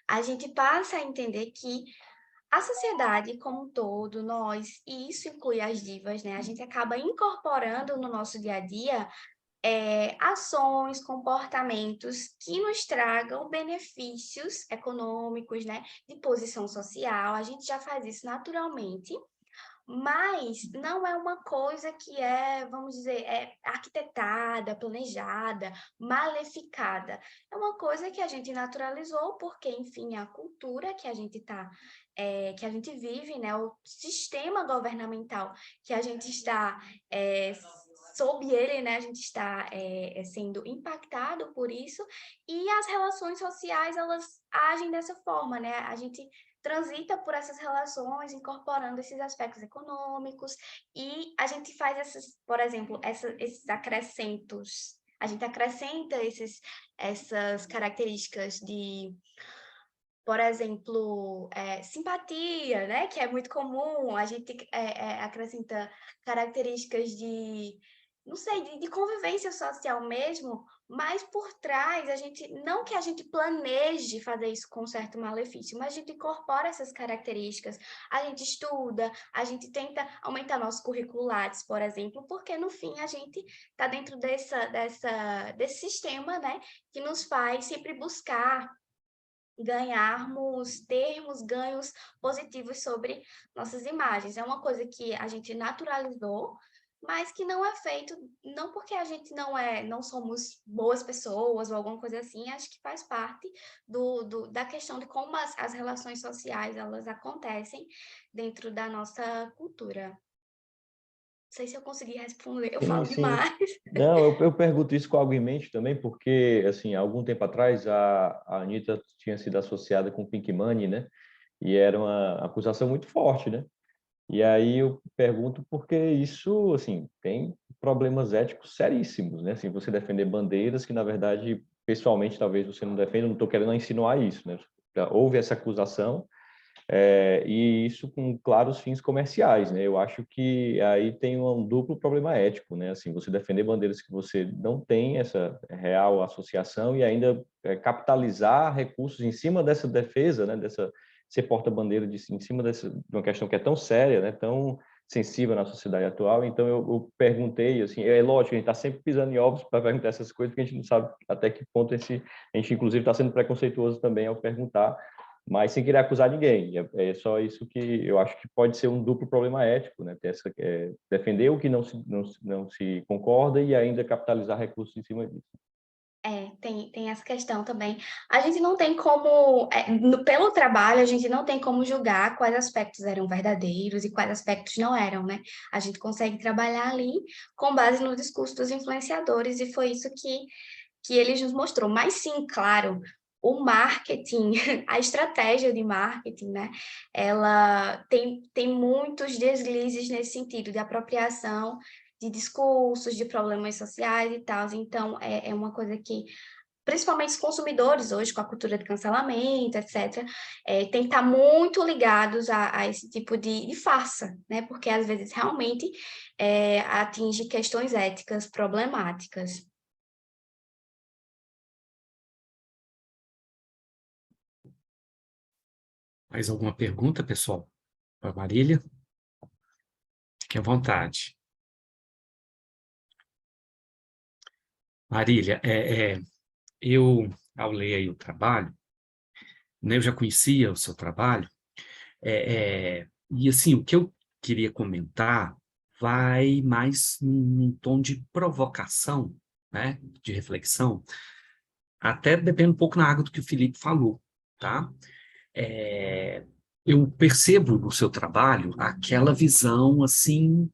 a gente passa a entender que a sociedade como um todo, nós, e isso inclui as divas, né, a gente acaba incorporando no nosso dia a dia ações, comportamentos que nos tragam benefícios econômicos, né, de posição social. A gente já faz isso naturalmente, mas não é uma coisa que vamos dizer, arquitetada, planejada, maleficada. É uma coisa que a gente naturalizou porque, enfim, a cultura que a gente que a gente vive, né, o sistema governamental que a gente está sob ele, né, a gente está sendo impactado por isso, e as relações sociais, elas agem dessa forma, né? A gente transita por essas relações, incorporando esses aspectos econômicos, e a gente faz por exemplo, esses acrescentos, a gente acrescenta essas características de, por exemplo, simpatia, né, que é muito comum, a gente acrescenta características de, não sei, de convivência social mesmo, mas por trás, não que a gente planeje fazer isso com certo malefício, mas a gente incorpora essas características, a gente estuda, a gente tenta aumentar nossos curriculares, por exemplo, porque no fim a gente está dentro desse sistema, né, que nos faz sempre buscar termos ganhos positivos sobre nossas imagens. É uma coisa que a gente naturalizou, mas que não é feito, não porque a gente não somos boas pessoas ou alguma coisa assim, acho que faz parte da questão de como as relações sociais, elas acontecem dentro da nossa cultura. Não sei se eu consegui responder, eu falo Sim. demais. Não, eu pergunto isso com algo em mente também, porque, assim, há algum tempo atrás, a Anitta tinha sido associada com Pink Money, né? E era uma acusação muito forte, né? E aí eu pergunto porque isso, assim, tem problemas éticos seríssimos, né? Assim, você defender bandeiras que, na verdade, pessoalmente, talvez você não defenda, eu não estou querendo insinuar isso, né? Houve essa acusação, e isso com claros fins comerciais, né? Eu acho que aí tem um duplo problema ético, né? Assim, você defender bandeiras que você não tem essa real associação e ainda capitalizar recursos em cima dessa defesa, né? Dessa ser porta-bandeira em cima de uma questão que é tão séria, né? Tão sensível na sociedade atual. Então eu perguntei, assim, é lógico, a gente está sempre pisando em ovos para perguntar essas coisas, porque a gente não sabe até que ponto a gente inclusive está sendo preconceituoso também ao perguntar, mas sem querer acusar ninguém. É só isso que eu acho que pode ser um duplo problema ético, né? Defender o que não se concorda e ainda capitalizar recursos em cima disso. Tem essa questão também. A gente não tem como, pelo trabalho, a gente não tem como julgar quais aspectos eram verdadeiros e quais aspectos não eram, né? A gente consegue trabalhar ali com base no discurso dos influenciadores e foi isso que ele nos mostrou. Mas sim, claro, o marketing, a estratégia de marketing, né? Ela tem muitos deslizes nesse sentido de apropriação de discursos, de problemas sociais e tal. Então, é uma coisa que, principalmente os consumidores hoje, com a cultura de cancelamento, etc., tem que estar muito ligados a esse tipo de farsa, né? Porque, às vezes, realmente atinge questões éticas problemáticas. Mais alguma pergunta, pessoal? Para Marília? Fique à vontade. Marília, eu, ao ler aí o trabalho, né, eu já conhecia o seu trabalho, e assim, o que eu queria comentar vai mais num tom de provocação, né, de reflexão, até bebendo um pouco na água do que o Felipe falou, tá? Eu percebo no seu trabalho aquela visão, assim,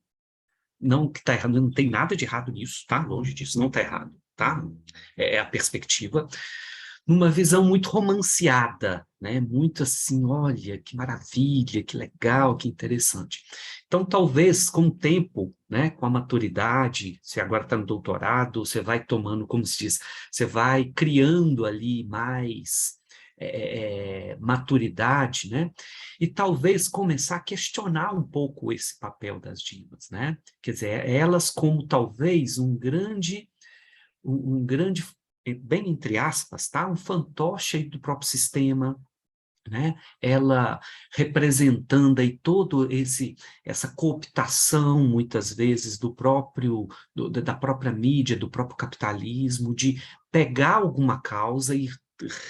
não que está errado, não tem nada de errado nisso, tá? Longe disso, não está errado, tá? É a perspectiva, numa visão muito romanceada, né? Muito assim, olha, que maravilha, que legal, que interessante. Então, talvez, com o tempo, né, com a maturidade, você agora está no doutorado, você vai tomando, como se diz, você vai criando ali mais maturidade, né? E talvez começar a questionar um pouco esse papel das divas, né? Quer dizer, elas como talvez um grande, bem entre aspas, tá? Um fantoche aí do próprio sistema, né? Ela representando aí todo essa cooptação, muitas vezes, da própria mídia, do próprio capitalismo, de pegar alguma causa e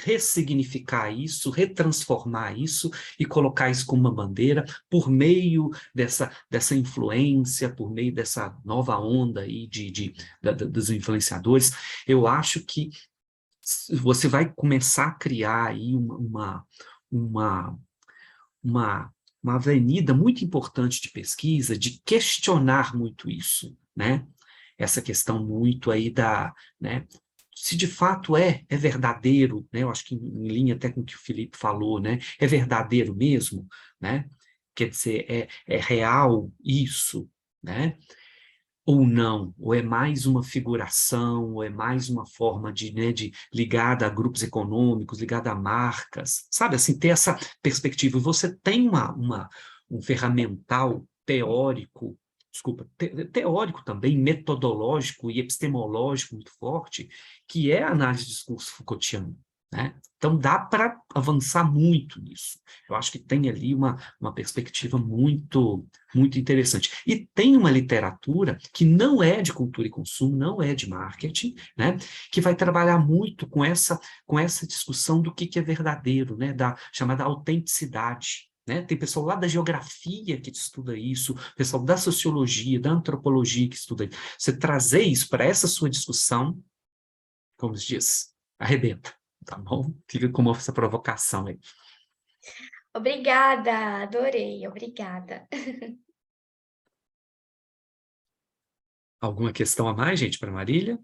ressignificar isso, retransformar isso e colocar isso como uma bandeira por meio dessa influência, por meio dessa nova onda aí dos influenciadores. Eu acho que você vai começar a criar aí uma, uma avenida muito importante de pesquisa, de questionar muito isso, né? Essa questão muito aí né? Se de fato é verdadeiro, né? Eu acho que em linha até com o que o Felipe falou, né? É verdadeiro mesmo, né? Quer dizer, é real isso, né? Ou não, ou é mais uma figuração, ou é mais uma forma ligada a grupos econômicos, ligada a marcas, sabe, assim, ter essa perspectiva. E você tem um ferramental teórico, desculpa, teórico também, metodológico e epistemológico muito forte, que é a análise de discurso Foucaultiano, né? Então, dá para avançar muito nisso. Eu acho que tem ali uma perspectiva muito, muito interessante. E tem uma literatura que não é de cultura e consumo, não é de marketing, né? Que vai trabalhar muito com essa discussão do que é verdadeiro, né? Da chamada autenticidade. Né? Tem pessoal lá da geografia que estuda isso, pessoal da sociologia, da antropologia que estuda isso. Você trazer isso para essa sua discussão, como se diz, arrebenta. Tá bom? Fica como essa provocação aí. Obrigada, adorei, obrigada. Alguma questão a mais, gente, para Marília?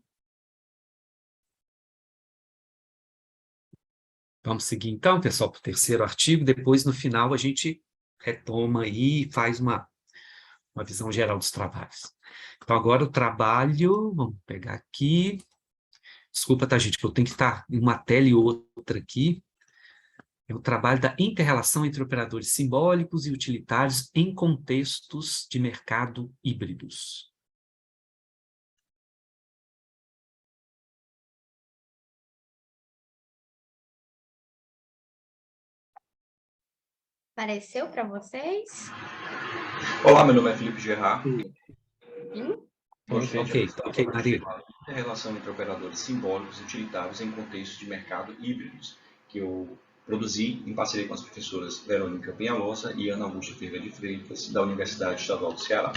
Vamos seguir então, pessoal, para o terceiro artigo. Depois, no final, a gente retoma aí e faz uma visão geral dos trabalhos. Então, agora o trabalho, vamos pegar aqui. Desculpa, tá, gente, que eu tenho que estar em uma tela e outra aqui. É o trabalho da inter-relação entre operadores simbólicos e utilitários em contextos de mercado híbridos. Pareceu para vocês? Olá, meu nome é Felipe Gerard. Sim? Ok, Maria. A relação entre operadores simbólicos e utilitários em contextos de mercado híbridos, que eu produzi em parceria com as professoras Verônica Penhalosa e Ana Augusta Ferreira de Freitas, da Universidade Estadual do Ceará.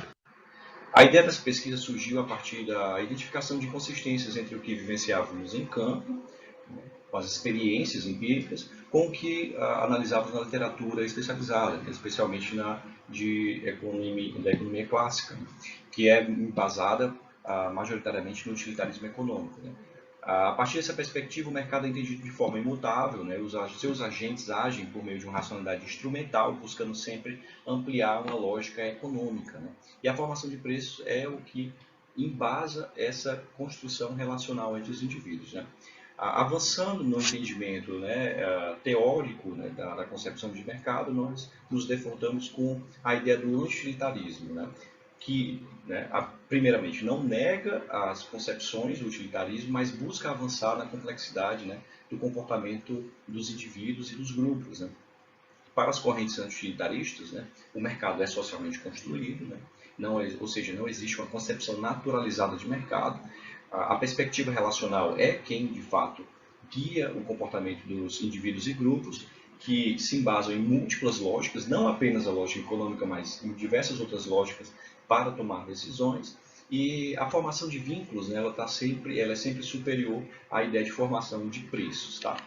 A ideia dessa pesquisa surgiu a partir da identificação de inconsistências entre o que vivenciávamos em campo, com as experiências empíricas, com o que analisávamos na literatura especializada, especialmente da economia clássica, que é embasada majoritariamente no utilitarismo econômico. Né? A partir dessa perspectiva, o mercado é entendido de forma imutável, né? Seus agentes agem por meio de uma racionalidade instrumental, buscando sempre ampliar uma lógica econômica. Né? E a formação de preços é o que embasa essa construção relacional entre os indivíduos. Né? Avançando no entendimento, né, teórico, né, da concepção de mercado, nós nos defrontamos com a ideia do utilitarismo, né, que, né, primeiramente, não nega as concepções do utilitarismo, mas busca avançar na complexidade, né, do comportamento dos indivíduos e dos grupos. Né. Para as correntes anti-utilitaristas, né, o mercado é socialmente construído, né, ou seja, não existe uma concepção naturalizada de mercado. A perspectiva relacional é quem, de fato, guia o comportamento dos indivíduos e grupos, que se embasam em múltiplas lógicas, não apenas a lógica econômica, mas em diversas outras lógicas para tomar decisões. E a formação de vínculos, né, ela é sempre superior à ideia de formação de preços. Tá?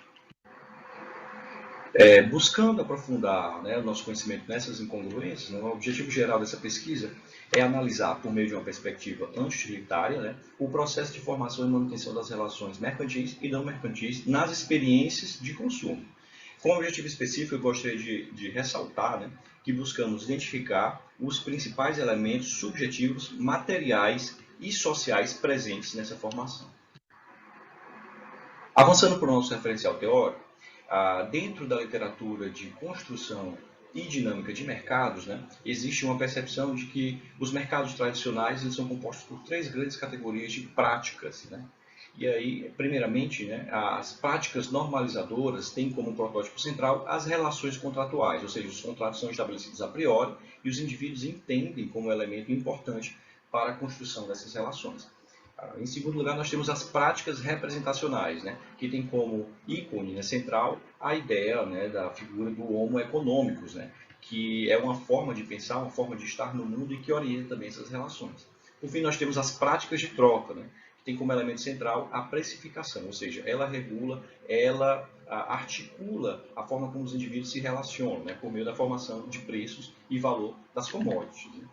Buscando aprofundar, né, o nosso conhecimento nessas incongruências, né, o objetivo geral dessa pesquisa é analisar, por meio de uma perspectiva anti-utilitária, né, o processo de formação e manutenção das relações mercantis e não mercantis nas experiências de consumo. Com objetivo específico, eu gostaria de ressaltar, né, que buscamos identificar os principais elementos subjetivos, materiais e sociais presentes nessa formação. Avançando para o nosso referencial teórico, dentro da literatura de construção e dinâmica de mercados, né, existe uma percepção de que os mercados tradicionais eles são compostos por 3 grandes categorias de práticas. Né? E aí, primeiramente, né, as práticas normalizadoras têm como protótipo central as relações contratuais, ou seja, os contratos são estabelecidos a priori e os indivíduos entendem como elemento importante para a construção dessas relações. Em segundo lugar, nós temos as práticas representacionais, né, que tem como ícone, né, central a ideia, né, da figura do homo economicus, né, que é uma forma de pensar, uma forma de estar no mundo e que orienta também essas relações. Por fim, nós temos as práticas de troca, né, que tem como elemento central a precificação, ou seja, ela regula, ela articula a forma como os indivíduos se relacionam, né, por meio da formação de preços e valor das commodities. Né.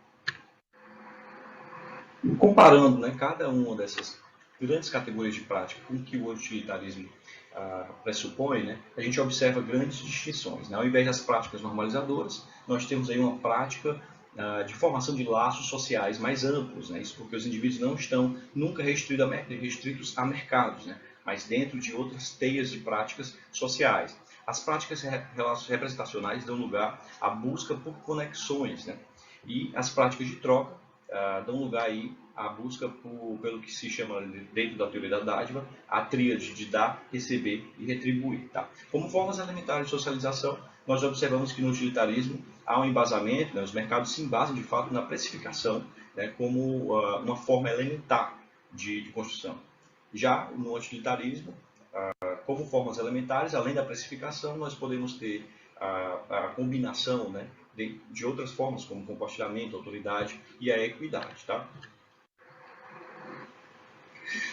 Comparando, né, cada uma dessas grandes categorias de prática com que o utilitarismo pressupõe, né, a gente observa grandes distinções. Né? Ao invés das práticas normalizadoras, nós temos aí uma prática de formação de laços sociais mais amplos. Né? Isso porque os indivíduos não estão nunca restritos a mercados, né? Mas dentro de outras teias de práticas sociais. As práticas representacionais dão lugar à busca por conexões, né? E as práticas de troca dão lugar aí à busca pelo que se chama, dentro da teoria da dádiva, a tríade de dar, receber e retribuir. Tá? Como formas elementares de socialização, nós observamos que no utilitarismo há um embasamento, né, os mercados se embasam de fato na precificação, né, como uma forma elementar de construção. Já no utilitarismo, como formas elementares, além da precificação, nós podemos ter a combinação, né, de outras formas, como compartilhamento, autoridade e a equidade. Tá?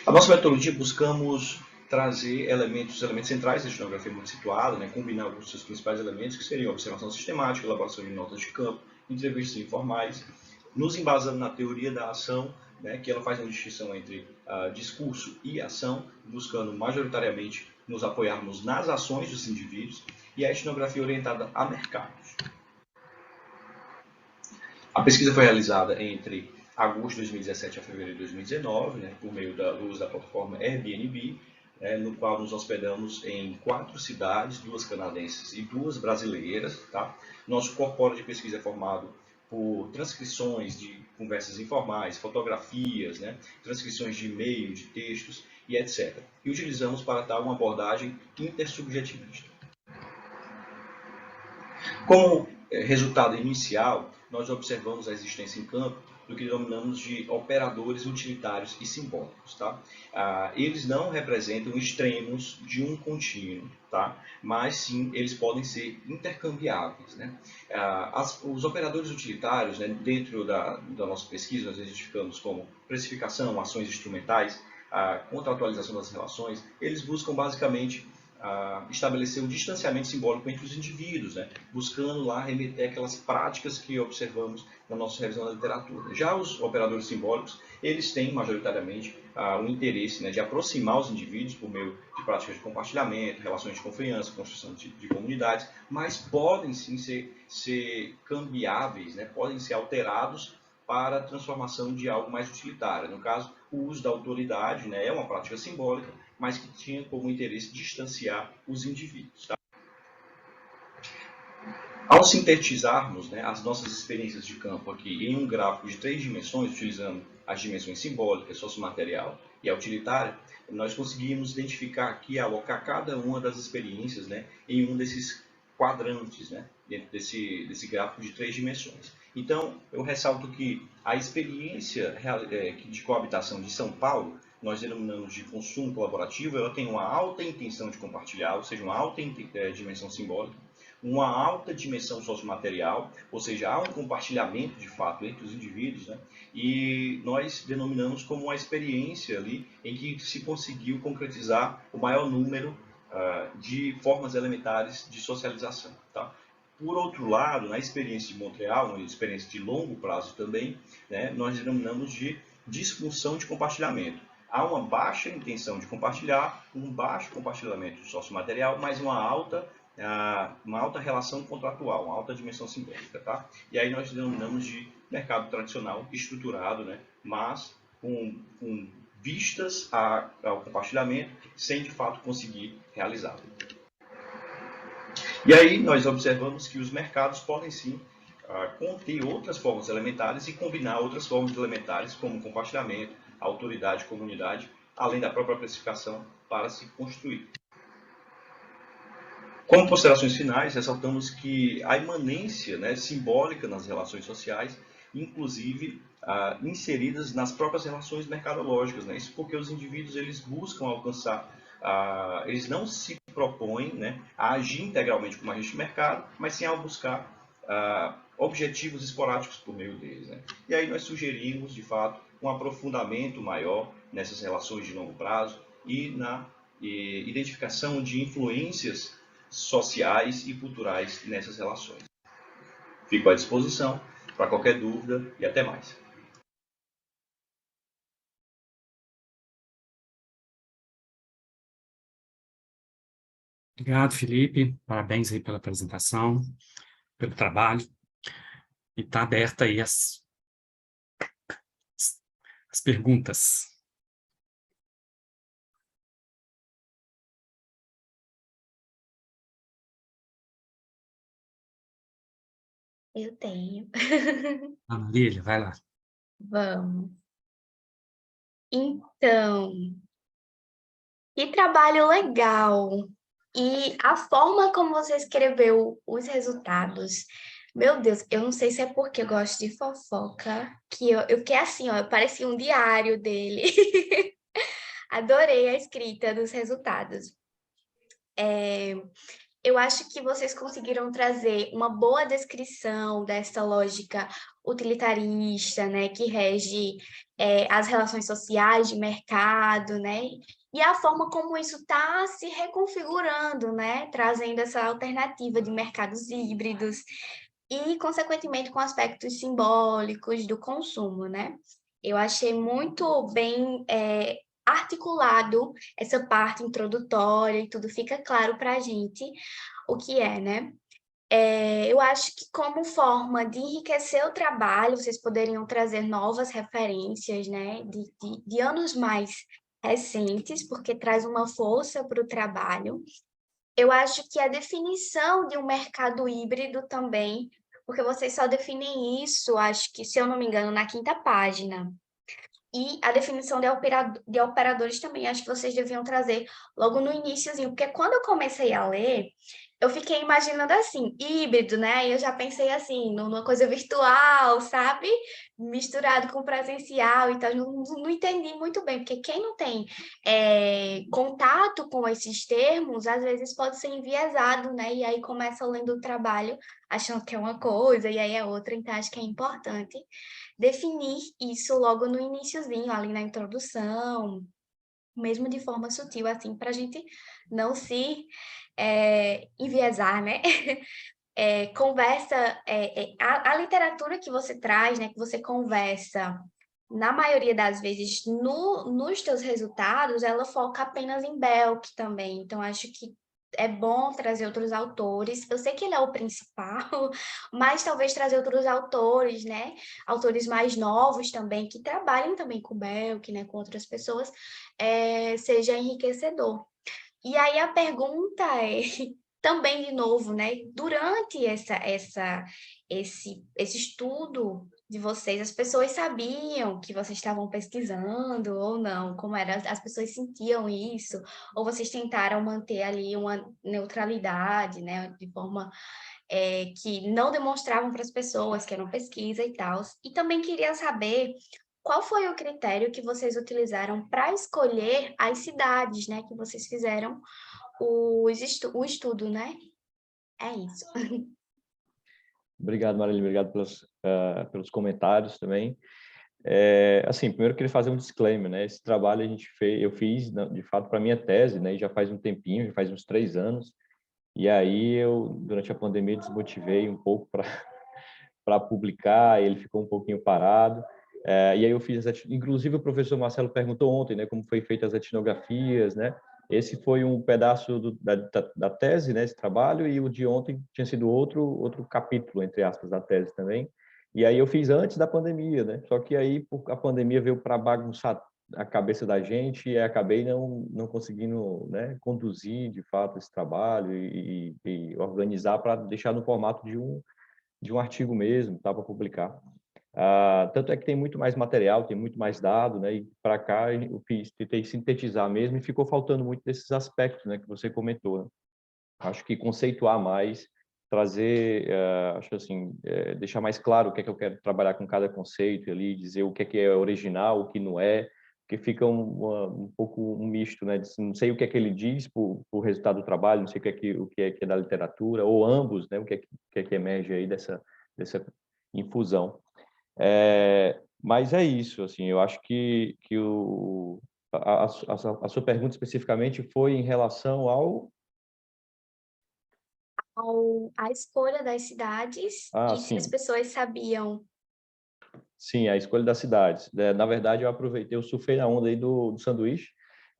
A nossa metodologia buscamos trazer elementos centrais da etnografia muito situada, né, combinar alguns dos seus principais elementos, que seriam observação sistemática, elaboração de notas de campo, entrevistas informais, nos embasando na teoria da ação, né, que ela faz uma distinção entre discurso e ação, buscando majoritariamente nos apoiarmos nas ações dos indivíduos, e a etnografia orientada a mercados. A pesquisa foi realizada entre agosto de 2017 a fevereiro de 2019, né, por meio do uso da plataforma Airbnb, no qual nos hospedamos em 4 cidades, 2 canadenses e 2 brasileiras. Tá? Nosso corpóreo de pesquisa é formado por transcrições de conversas informais, fotografias, né? Transcrições de e-mail, de textos e etc. E utilizamos para tal uma abordagem intersubjetivista. Como resultado inicial, nós observamos a existência em campo do que denominamos de operadores utilitários e simbólicos. Tá? Eles não representam extremos de um contínuo, tá? Mas sim eles podem ser intercambiáveis. Né? Os operadores utilitários, né, dentro da nossa pesquisa, nós identificamos como precificação, ações instrumentais, contratualização das relações, eles buscam basicamente estabelecer um distanciamento simbólico entre os indivíduos, né? Buscando lá remeter aquelas práticas que observamos na nossa revisão da literatura. Já os operadores simbólicos, eles têm majoritariamente um interesse, né, de aproximar os indivíduos por meio de práticas de compartilhamento, relações de confiança, construção de comunidades, mas podem sim ser cambiáveis, né? Podem ser alterados para a transformação de algo mais utilitário. No caso, o uso da autoridade, né, é uma prática simbólica, mas que tinha como interesse distanciar os indivíduos. Tá? Ao sintetizarmos, né, as nossas experiências de campo aqui em um gráfico de 3 dimensões, utilizando as dimensões simbólicas, sociomaterial e a utilitária, nós conseguimos identificar aqui, alocar cada uma das experiências, né, em um desses quadrantes, né, dentro desse gráfico de 3 dimensões. Então, eu ressalto que a experiência de coabitação de São Paulo, nós denominamos de consumo colaborativo, ela tem uma alta intenção de compartilhar, ou seja, uma alta dimensão simbólica, uma alta dimensão sociomaterial, ou seja, há um compartilhamento de fato entre os indivíduos, né? E nós denominamos como uma experiência ali em que se conseguiu concretizar o maior número de formas elementares de socialização. Tá? Por outro lado, na experiência de Montreal, uma experiência de longo prazo também, né, nós denominamos de disfunção de compartilhamento. Há uma baixa intenção de compartilhar, um baixo compartilhamento sociomaterial, mas uma alta relação contratual, uma alta dimensão simbólica. Tá? E aí nós denominamos de mercado tradicional estruturado, né, mas com vistas ao compartilhamento, sem de fato conseguir realizá-lo. E aí nós observamos que os mercados podem sim conter outras formas elementares e combinar outras formas elementares, como compartilhamento, autoridade, comunidade, além da própria precificação, para se construir. Como considerações finais, ressaltamos que a imanência, né, simbólica nas relações sociais, inclusive inseridas nas próprias relações mercadológicas. Né? Isso porque os indivíduos eles buscam alcançar, eles não se propõem, né, a agir integralmente como agente de mercado, mas sim a buscar objetivos esporádicos por meio deles. Né? E aí nós sugerimos, de fato, um aprofundamento maior nessas relações de longo prazo e na identificação de influências sociais e culturais nessas relações. Fico à disposição para qualquer dúvida e até mais. Obrigado, Felipe. Parabéns aí pela apresentação, pelo trabalho. E está aberta aí as perguntas. Eu tenho. Marília, vai lá. Vamos. Então, que trabalho legal! E a forma como você escreveu os resultados, meu Deus, eu não sei se é porque eu gosto de fofoca, que eu fiquei assim, ó, parecia um diário dele. Adorei a escrita dos resultados. Eu acho que vocês conseguiram trazer uma boa descrição dessa lógica utilitarista, né, que rege as relações sociais de mercado, né, e a forma como isso está se reconfigurando, né, trazendo essa alternativa de mercados híbridos e, consequentemente, com aspectos simbólicos do consumo, né. Eu achei muito bem articulado essa parte introdutória e tudo fica claro para a gente o que é, né? Eu acho que como forma de enriquecer o trabalho, vocês poderiam trazer novas referências, né? De anos mais recentes, porque traz uma força para o trabalho. Eu acho que a definição de um mercado híbrido também, porque vocês só definem isso, acho que, se eu não me engano, na 5ª página. E a definição de operadores também, acho que vocês deviam trazer logo no iniciozinho, porque quando eu comecei a ler, eu fiquei imaginando assim, híbrido, né? E eu já pensei assim, numa coisa virtual, sabe? Misturado com presencial, então não entendi muito bem, porque quem não tem contato com esses termos, às vezes pode ser enviesado, né? E aí começa lendo o trabalho achando que é uma coisa e aí é outra, então acho que é importante definir isso logo no iniciozinho, ali na introdução, mesmo de forma sutil, assim, para a gente não se enviesar, né? Conversa, a literatura que você traz, né, que você conversa, na maioria das vezes, nos teus resultados, ela foca apenas em Belk também, então acho que é bom trazer outros autores. Eu sei que ele é o principal, mas talvez trazer outros autores, né? Autores mais novos também, que trabalhem também com Belk, né? Com outras pessoas, seja enriquecedor. E aí a pergunta é, também de novo, né? Durante esse estudo de vocês, as pessoas sabiam que vocês estavam pesquisando ou não? Como era? As pessoas sentiam isso? Ou vocês tentaram manter ali uma neutralidade, né? De forma que não demonstravam para as pessoas que era uma pesquisa e tal. E também queria saber qual foi o critério que vocês utilizaram para escolher as cidades, né? Que vocês fizeram o estudo, né? É isso. Obrigado, Marília, obrigado pelos comentários também. Assim, primeiro eu queria fazer um disclaimer, né? Esse trabalho eu fiz, de fato, para minha tese, né? E já faz um tempinho, já faz uns 3 anos. E aí eu, durante a pandemia, desmotivei um pouco para publicar, ele ficou um pouquinho parado. E aí eu fiz, inclusive o professor Marcelo perguntou ontem, né? Como foi feita as etnografias, né? Esse foi um pedaço da tese, né? Esse trabalho, e o de ontem tinha sido outro capítulo, entre aspas, da tese também. E aí eu fiz antes da pandemia, né? Só que aí a pandemia veio para bagunçar a cabeça da gente e acabei não conseguindo, né, conduzir de fato esse trabalho e organizar para deixar no formato de um artigo mesmo, tá, para publicar. Tanto é que tem muito mais material, tem muito mais dado, né? E para cá eu tentei sintetizar mesmo e ficou faltando muito desses aspectos, né, que você comentou, né? Acho que conceituar mais, trazer, acho assim, deixar mais claro o que é que eu quero trabalhar com cada conceito ali, dizer o que é original, o que não é, porque fica um pouco um misto, né? Não sei o que é que ele diz por resultado do trabalho, não sei o que é da literatura, ou ambos, né? O que é que emerge aí dessa infusão. Mas é isso, assim, eu acho que a sua pergunta especificamente foi em relação ao... A escolha das cidades e se as Sim. pessoas sabiam. Sim, a escolha das cidades. Na verdade, eu aproveitei, eu surfei na onda aí do sanduíche.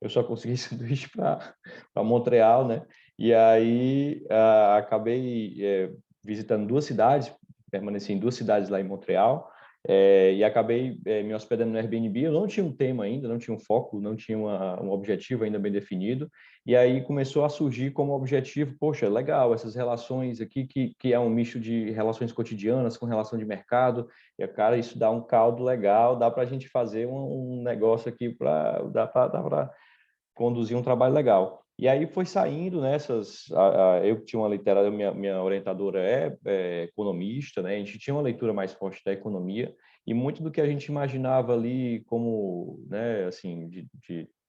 Eu só consegui sanduíche para Montreal, né? E aí acabei visitando 2 cidades, permaneci em 2 cidades lá em Montreal, e acabei me hospedando no Airbnb. Eu não tinha um tema ainda, não tinha um foco, não tinha um objetivo ainda bem definido. E aí começou a surgir como objetivo, poxa, legal, essas relações aqui, que é um misto de relações cotidianas com relação de mercado. E, cara, isso dá um caldo legal, dá para a gente fazer um negócio aqui, dá para conduzir um trabalho legal. E aí foi saindo nessas... eu tinha uma literatura, minha orientadora é economista, né? A gente tinha uma leitura mais forte da economia, e muito do que a gente imaginava ali como, né, assim,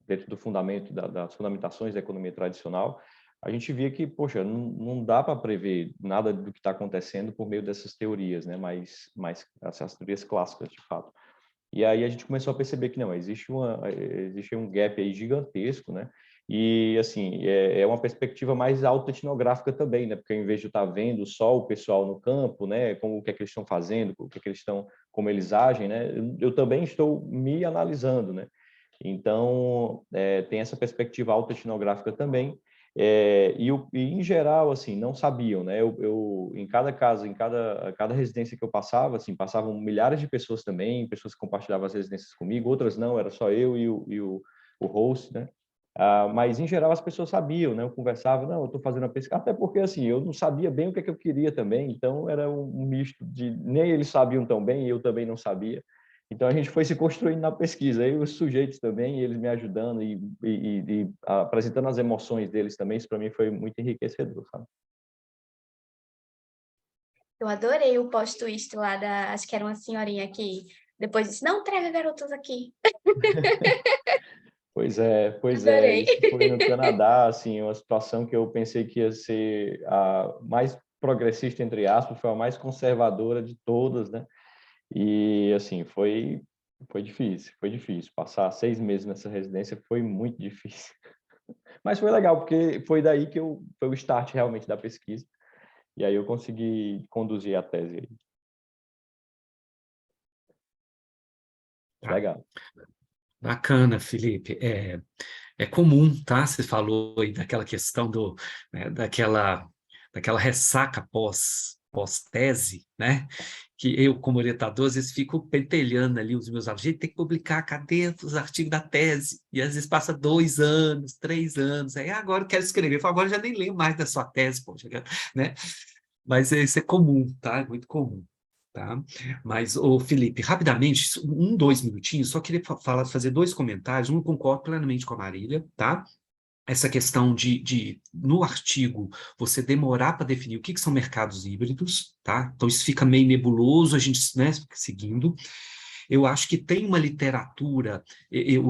dentro do fundamento, das fundamentações da economia tradicional, a gente via que, poxa, não dá para prever nada do que está acontecendo por meio dessas teorias, né? Mais essas teorias clássicas, de fato. E aí a gente começou a perceber que não, existe um gap aí gigantesco, né? E, assim, é uma perspectiva mais autoetnográfica também, né? Porque ao invés de eu estar vendo só o pessoal no campo, né? Como o que é que eles estão fazendo, o que é que eles estão, como eles agem, né? Eu também estou me analisando, né? Então, tem essa perspectiva autoetnográfica também. E em geral, assim, não sabiam, né? Eu em cada casa, em cada residência que eu passava, assim, passavam milhares de pessoas também, pessoas que compartilhavam as residências comigo, outras não, era só eu e o o host, né? Mas, em geral, as pessoas sabiam, né? Eu conversava, não, eu estou fazendo a pesquisa, até porque, assim, eu não sabia bem o que é que eu queria também, então era um misto de... Nem eles sabiam tão bem, eu também não sabia. Então, a gente foi se construindo na pesquisa, aí os sujeitos também, eles me ajudando e apresentando as emoções deles também, isso para mim foi muito enriquecedor, sabe? Eu adorei o plot twist lá da... Acho que era uma senhorinha que depois disse, não traga garotas aqui. Pois é, Adorei. isso foi no Canadá, assim, uma situação que eu pensei que ia ser a mais progressista, entre aspas, foi a mais conservadora de todas, né? E, assim, foi difícil. Passar 6 meses nessa residência foi muito difícil. Mas foi legal, porque foi daí que foi o start realmente da pesquisa, e aí eu consegui conduzir a tese aí. Tá. Legal. Bacana, Felipe. É comum, tá? Você falou aí daquela questão né, daquela ressaca pós-tese, né? Que eu, como orientador, às vezes fico pentelhando ali os meus alunos. Gente, tem que publicar, cadê os artigos da tese? E às vezes passa 2 anos, 3 anos. Aí agora eu quero escrever. Eu falo, agora eu já nem lembro mais da sua tese, poxa, né? Mas isso é comum, tá? É muito comum. Tá? Mas, ô Felipe, rapidamente, 2 minutinhos, só queria fazer 2 comentários. Um, concordo plenamente com a Marília, tá? Essa questão no artigo, você demorar para definir o que são mercados híbridos, tá? Então, isso fica meio nebuloso, a gente, né, seguindo. Eu acho que tem uma literatura,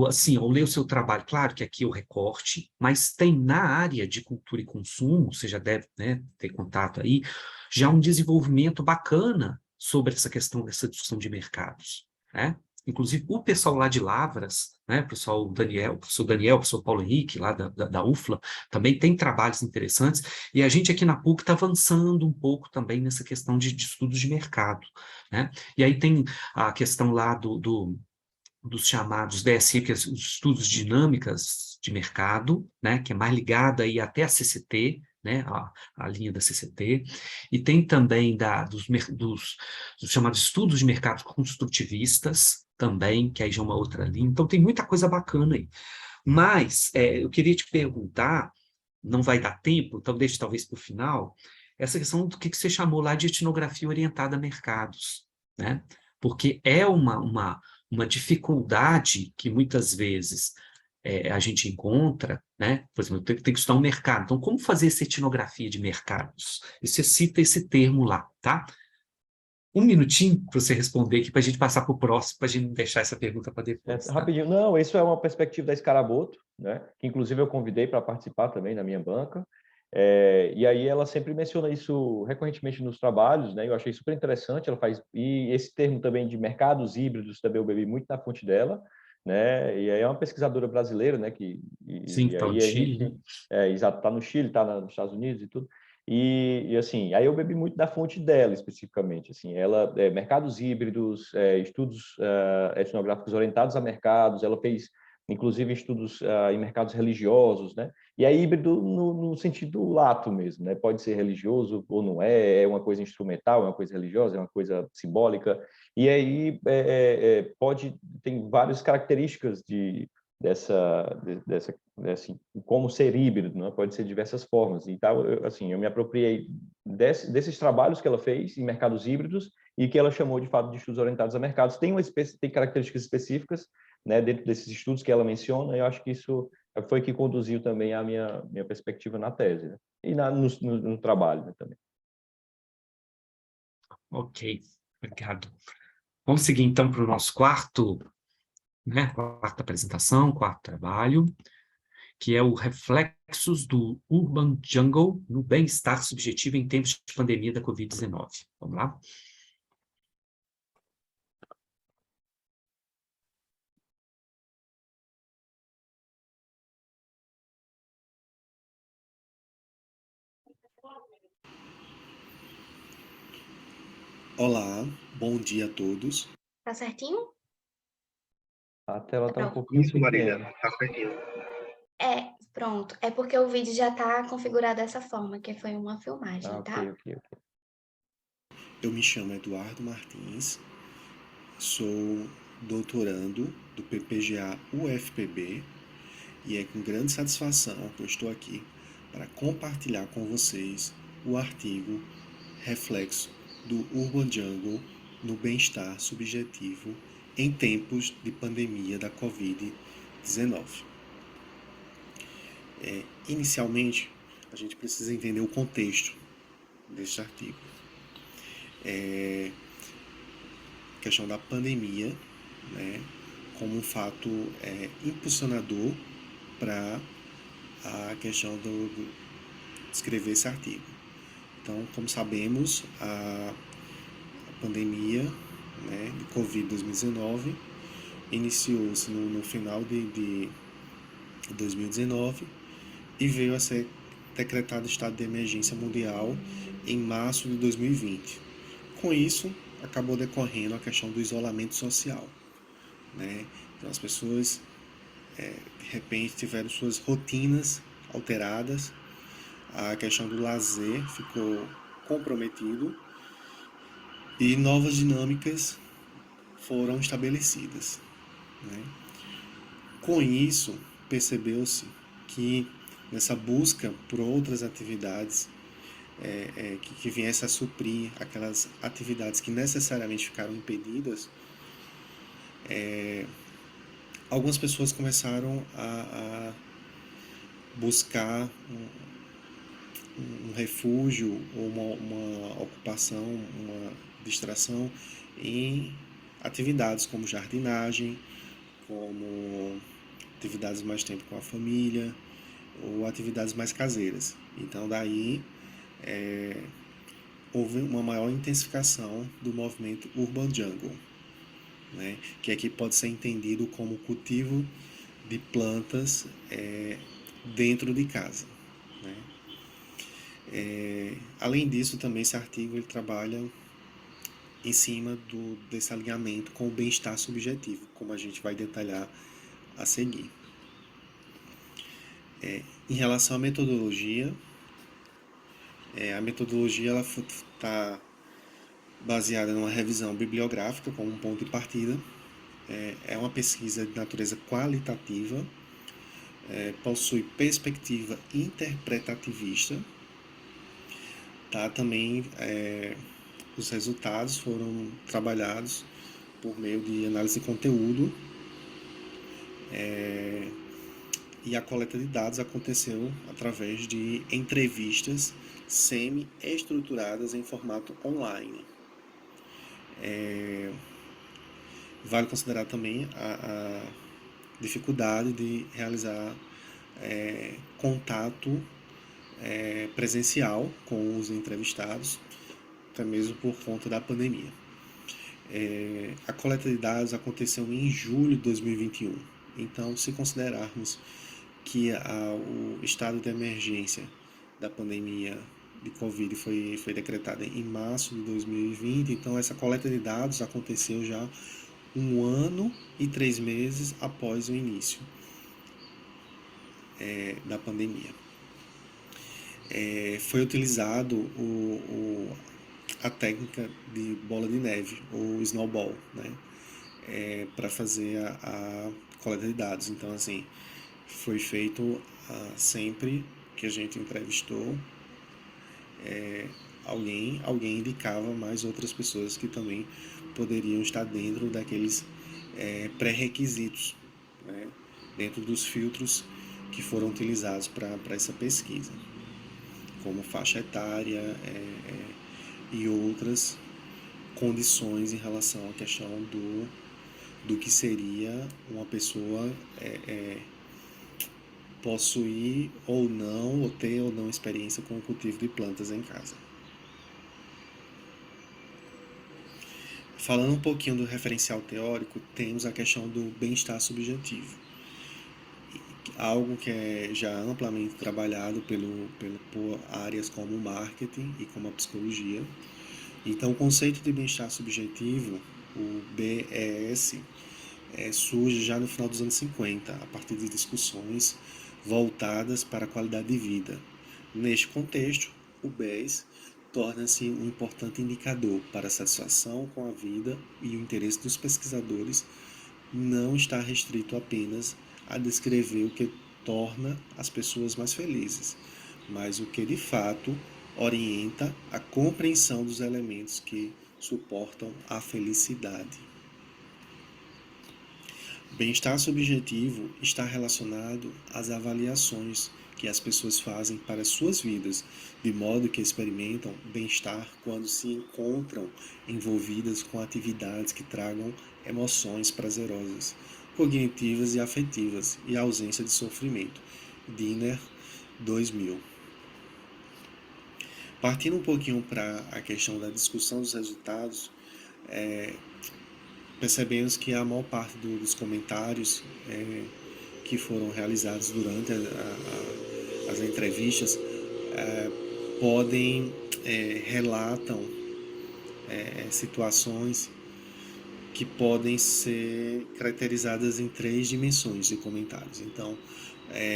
assim, ao ler o seu trabalho, claro que aqui é o recorte, mas tem na área de cultura e consumo, você já deve, né, ter contato aí, já um desenvolvimento bacana sobre essa questão dessa discussão de mercados, né? Inclusive, o pessoal lá de Lavras, né, o professor Daniel, o professor Paulo Henrique, lá da UFLA, também tem trabalhos interessantes, e a gente aqui na PUC está avançando um pouco também nessa questão de estudos de mercado, né? E aí tem a questão lá dos chamados DSI, que são os estudos de dinâmicas de mercado, né, que é mais ligada aí até a CCT, né, a linha da CCT, e tem também dos chamados estudos de mercado construtivistas, também, que aí já é uma outra linha, então tem muita coisa bacana aí. Mas eu queria te perguntar, não vai dar tempo, então deixe talvez para o final, essa questão do que você chamou lá de etnografia orientada a mercados, né? Porque é uma dificuldade que muitas vezes a gente encontra, né? Por exemplo, tem que estudar um mercado. Então, como fazer essa etnografia de mercados? E você cita esse termo lá, tá? 1 minutinho para você responder aqui, para a gente passar para o próximo, para a gente não deixar essa pergunta para depois. Tá? Rapidinho, não, isso é uma perspectiva da Escaraboto, né? Que inclusive eu convidei para participar também na minha banca. E aí ela sempre menciona isso recorrentemente nos trabalhos, né? Eu achei super interessante. Ela faz e esse termo também de mercados híbridos também eu bebi muito na fonte dela, né? E aí é uma pesquisadora brasileira, né? Sim, E está no aí a Chile, gente né? exato, está no Chile, está nos Estados Unidos e tudo. E assim, aí eu bebi muito da fonte dela especificamente, assim, ela mercados híbridos, estudos etnográficos orientados a mercados, ela fez inclusive estudos em mercados religiosos, né? E é híbrido no sentido lato mesmo, né? Pode ser religioso ou não é uma coisa instrumental, é uma coisa religiosa, é uma coisa simbólica, e aí tem várias características dessa assim, como ser híbrido, né? Pode ser de diversas formas. E tal, eu me apropriei desses trabalhos que ela fez em mercados híbridos e que ela chamou de fato de estudos orientados a mercados. Tem características específicas, né, dentro desses estudos que ela menciona, e eu acho que isso foi que conduziu também a minha perspectiva na tese, né? E no trabalho, né, também. Ok, obrigado. Vamos seguir então para o nosso quarta apresentação, quarto trabalho, que é o Reflexos do Urban Jungle no bem-estar subjetivo em tempos de pandemia da Covid-19. Vamos lá? Olá, bom dia a todos. Tá certinho? A tela está um Pronto. pouquinho Isso, Marília, pequena. tá certinho. Pronto. É porque o vídeo já tá configurado dessa forma, que foi uma filmagem, tá? Ok. Eu me chamo Eduardo Martins, sou doutorando do PPGA UFPB e é com grande satisfação que eu estou aqui para compartilhar com vocês o artigo Reflexo do Urban Jungle no bem-estar subjetivo em tempos de pandemia da Covid-19. Inicialmente, a gente precisa entender o contexto deste artigo. Questão da pandemia, né, como um fato impulsionador para a questão de escrever esse artigo. Então, como sabemos, a pandemia, né, de Covid-2019 iniciou-se no final de 2019 e veio a ser decretado estado de emergência mundial em março de 2020. Com isso, acabou decorrendo a questão do isolamento social, né? Então, as pessoas, de repente, tiveram suas rotinas alteradas, a questão do lazer ficou comprometido e novas dinâmicas foram estabelecidas, né? Com isso, percebeu-se que nessa busca por outras atividades que viesse a suprir aquelas atividades que necessariamente ficaram impedidas, algumas pessoas começaram a buscar um refúgio ou uma ocupação, uma distração em atividades como jardinagem, como atividades mais tempo com a família ou atividades mais caseiras. Então daí houve uma maior intensificação do movimento Urban Jungle, né, que aqui pode ser entendido como cultivo de plantas dentro de casa, né. Além disso, também esse artigo ele trabalha em cima desse alinhamento com o bem-estar subjetivo, como a gente vai detalhar a seguir. Em relação à metodologia, a metodologia está baseada numa revisão bibliográfica como um ponto de partida. É uma pesquisa de natureza qualitativa, possui perspectiva interpretativista. Também os resultados foram trabalhados por meio de análise de conteúdo, e a coleta de dados aconteceu através de entrevistas semi-estruturadas em formato online. Vale considerar também a dificuldade de realizar contato presencial com os entrevistados, até mesmo por conta da pandemia. A coleta de dados aconteceu em julho de 2021. Então, se considerarmos que o estado de emergência da pandemia de Covid foi decretada em março de 2020, então essa coleta de dados aconteceu já 1 ano e 3 meses após o início da pandemia. Foi utilizado a técnica de bola de neve, ou snowball, né, para fazer a coleta de dados. Então, assim, foi feito sempre que a gente entrevistou, alguém indicava mais outras pessoas que também poderiam estar dentro daqueles pré-requisitos, né, dentro dos filtros que foram utilizados para essa pesquisa, como faixa etária e outras condições em relação à questão do que seria uma pessoa possuir ou não, ou ter ou não experiência com o cultivo de plantas em casa. Falando um pouquinho do referencial teórico, temos a questão do bem-estar subjetivo, algo que é já amplamente trabalhado por áreas como o marketing e como a psicologia. Então, o conceito de bem-estar subjetivo, o BES, surge já no final dos anos 50, a partir de discussões voltadas para a qualidade de vida. Neste contexto, o BES torna-se um importante indicador para a satisfação com a vida, e o interesse dos pesquisadores não está restrito apenas a descrever o que torna as pessoas mais felizes, mas o que de fato orienta a compreensão dos elementos que suportam a felicidade. Bem-estar subjetivo está relacionado às avaliações que as pessoas fazem para suas vidas, de modo que experimentam bem-estar quando se encontram envolvidas com atividades que tragam emoções prazerosas, cognitivas e afetivas e ausência de sofrimento. Dinner, 2000. Partindo um pouquinho para a questão da discussão dos resultados, percebemos que a maior parte dos comentários que foram realizados durante as entrevistas relatam situações que podem ser caracterizadas em 3 dimensões de comentários. Então,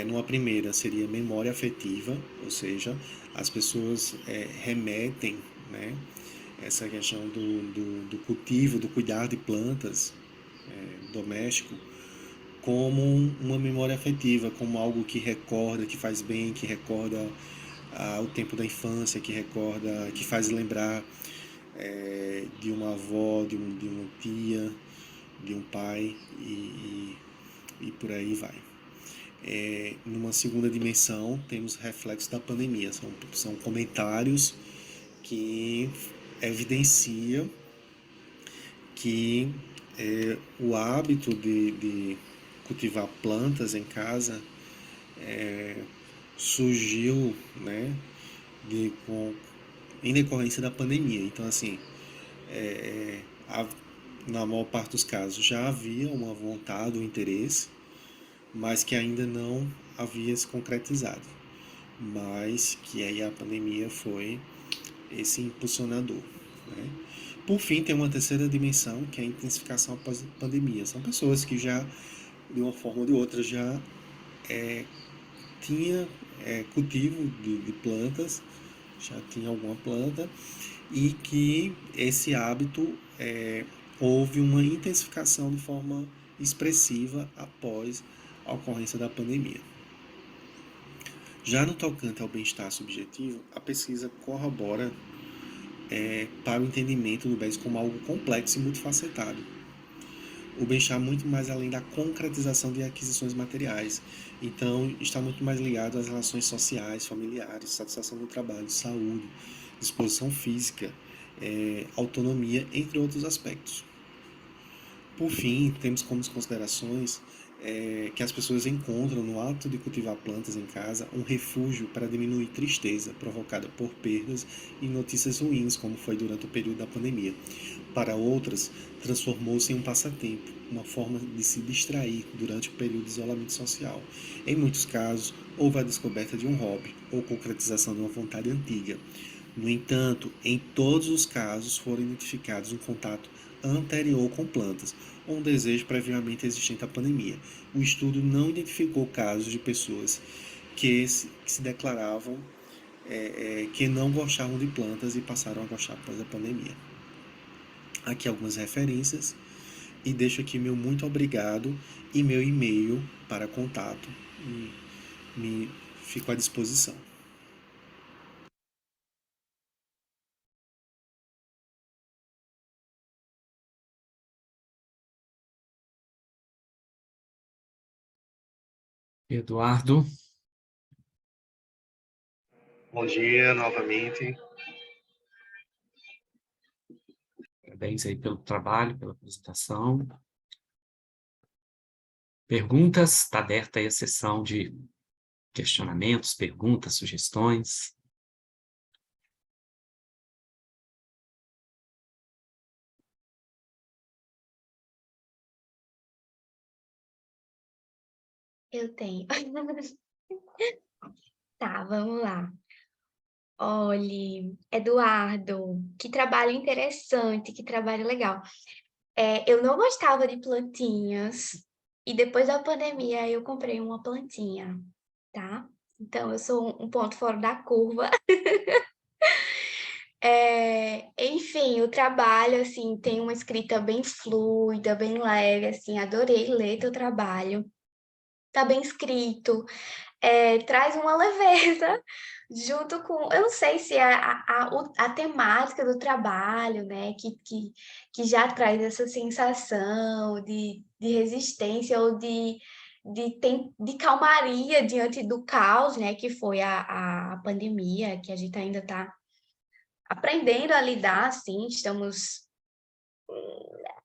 numa primeira seria memória afetiva, ou seja, as pessoas remetem, né, essa questão do cultivo, do cuidar de plantas doméstico, como uma memória afetiva, como algo que recorda, que faz bem, que recorda o tempo da infância, que recorda, que faz lembrar de uma avó, de uma tia, de um pai e por aí vai. Numa segunda dimensão, temos reflexos da pandemia, são comentários que evidenciam que o hábito de cultivar plantas em casa surgiu, né, em decorrência da pandemia. Então, assim, na maior parte dos casos já havia uma vontade, um interesse, mas que ainda não havia se concretizado. Mas que aí a pandemia foi esse impulsionador, né? Por fim, tem uma terceira dimensão, que é a intensificação após a pandemia. São pessoas que já, de uma forma ou de outra, já tinha cultivo de plantas, já tinha alguma planta, e que esse hábito houve uma intensificação de forma expressiva após a ocorrência da pandemia. Já no tocante ao bem-estar subjetivo, a pesquisa corrobora para o entendimento do BES como algo complexo e multifacetado. O bem-estar muito mais além da concretização de aquisições materiais. Então, está muito mais ligado às relações sociais, familiares, satisfação do trabalho, saúde, disposição física, autonomia, entre outros aspectos. Por fim, temos como considerações que as pessoas encontram no ato de cultivar plantas em casa um refúgio para diminuir tristeza provocada por perdas e notícias ruins, como foi durante o período da pandemia. Para outras, transformou-se em um passatempo, uma forma de se distrair durante o período de isolamento social. Em muitos casos, houve a descoberta de um hobby ou concretização de uma vontade antiga. No entanto, em todos os casos foram identificados um contato anterior com plantas, ou um desejo previamente existente à pandemia. O estudo não identificou casos de pessoas que se declaravam que não gostavam de plantas e passaram a gostar após a pandemia. Aqui algumas referências e deixo aqui meu muito obrigado e meu e-mail para contato e fico à disposição. Eduardo. Bom dia novamente. Parabéns aí pelo trabalho, pela apresentação. Perguntas? Está aberta aí a sessão de questionamentos, perguntas, sugestões. Eu tenho. Tá, vamos lá. Olhe, Eduardo, que trabalho interessante, que trabalho legal. Eu não gostava de plantinhas e depois da pandemia eu comprei uma plantinha, tá? Então eu sou um ponto fora da curva. Enfim, o trabalho, assim, tem uma escrita bem fluida, bem leve, assim, adorei ler teu trabalho. tá bem escrito, traz uma leveza junto com, eu não sei se é a temática do trabalho, né, que já traz essa sensação de resistência ou de calmaria diante do caos, né, que foi a pandemia, que a gente ainda está aprendendo a lidar, assim, estamos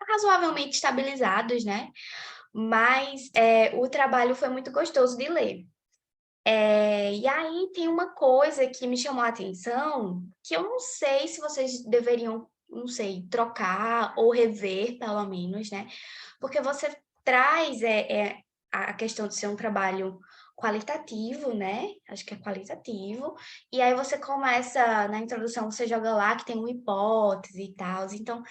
razoavelmente estabilizados, né, mas o trabalho foi muito gostoso de ler. E aí tem uma coisa que me chamou a atenção, que eu não sei se vocês deveriam, não sei, trocar ou rever, pelo menos, né? Porque você traz a questão de ser um trabalho qualitativo, né? Acho que é qualitativo. E aí você começa, na introdução, você joga lá que tem uma hipótese e tal. Então,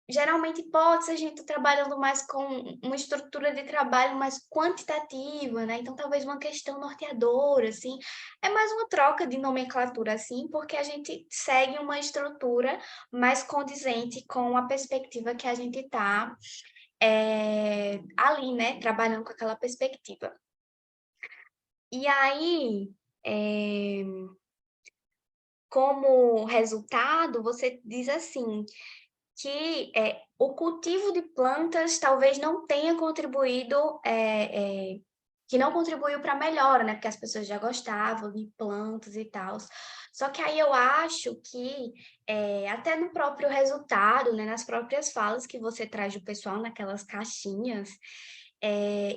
geralmente, hipótese, a gente está trabalhando mais com uma estrutura de trabalho mais quantitativa, né? Então, talvez uma questão norteadora, assim. É mais uma troca de nomenclatura, assim, porque a gente segue uma estrutura mais condizente com a perspectiva que a gente está ali, né? Trabalhando com aquela perspectiva. E aí, como resultado, você diz assim, que o cultivo de plantas talvez não tenha contribuído, que não contribuiu para a melhora, né? Porque as pessoas já gostavam de plantas e tal. Só que aí eu acho que até no próprio resultado, né, nas próprias falas que você traz do pessoal naquelas caixinhas,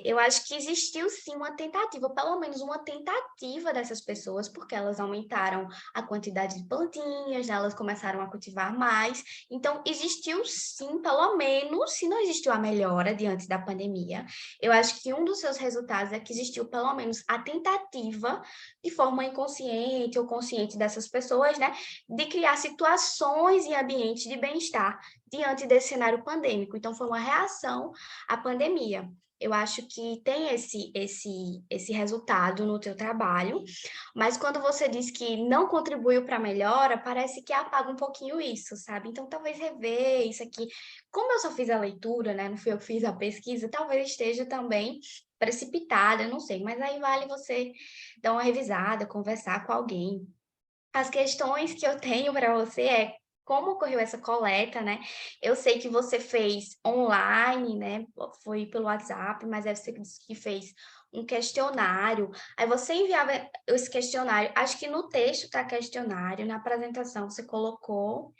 eu acho que existiu sim uma tentativa, pelo menos uma tentativa dessas pessoas, porque elas aumentaram a quantidade de plantinhas, né, elas começaram a cultivar mais. Então, existiu sim, pelo menos, se não existiu a melhora diante da pandemia, eu acho que um dos seus resultados é que existiu pelo menos a tentativa, de forma inconsciente ou consciente dessas pessoas, né, de criar situações e ambientes de bem-estar diante desse cenário pandêmico. Então, foi uma reação à pandemia. Eu acho que tem esse resultado no teu trabalho, mas quando você diz que não contribuiu para a melhora, parece que apaga um pouquinho isso, sabe? Então, talvez rever isso aqui. Como eu só fiz a leitura, né? Não fui eu que fiz a pesquisa, talvez esteja também precipitada, eu não sei, mas aí vale você dar uma revisada, conversar com alguém. As questões que eu tenho para você é como ocorreu essa coleta, né? Eu sei que você fez online, né? Foi pelo WhatsApp, mas aí você disse que fez um questionário. Aí você enviava esse questionário. Acho que no texto está questionário, na apresentação você colocou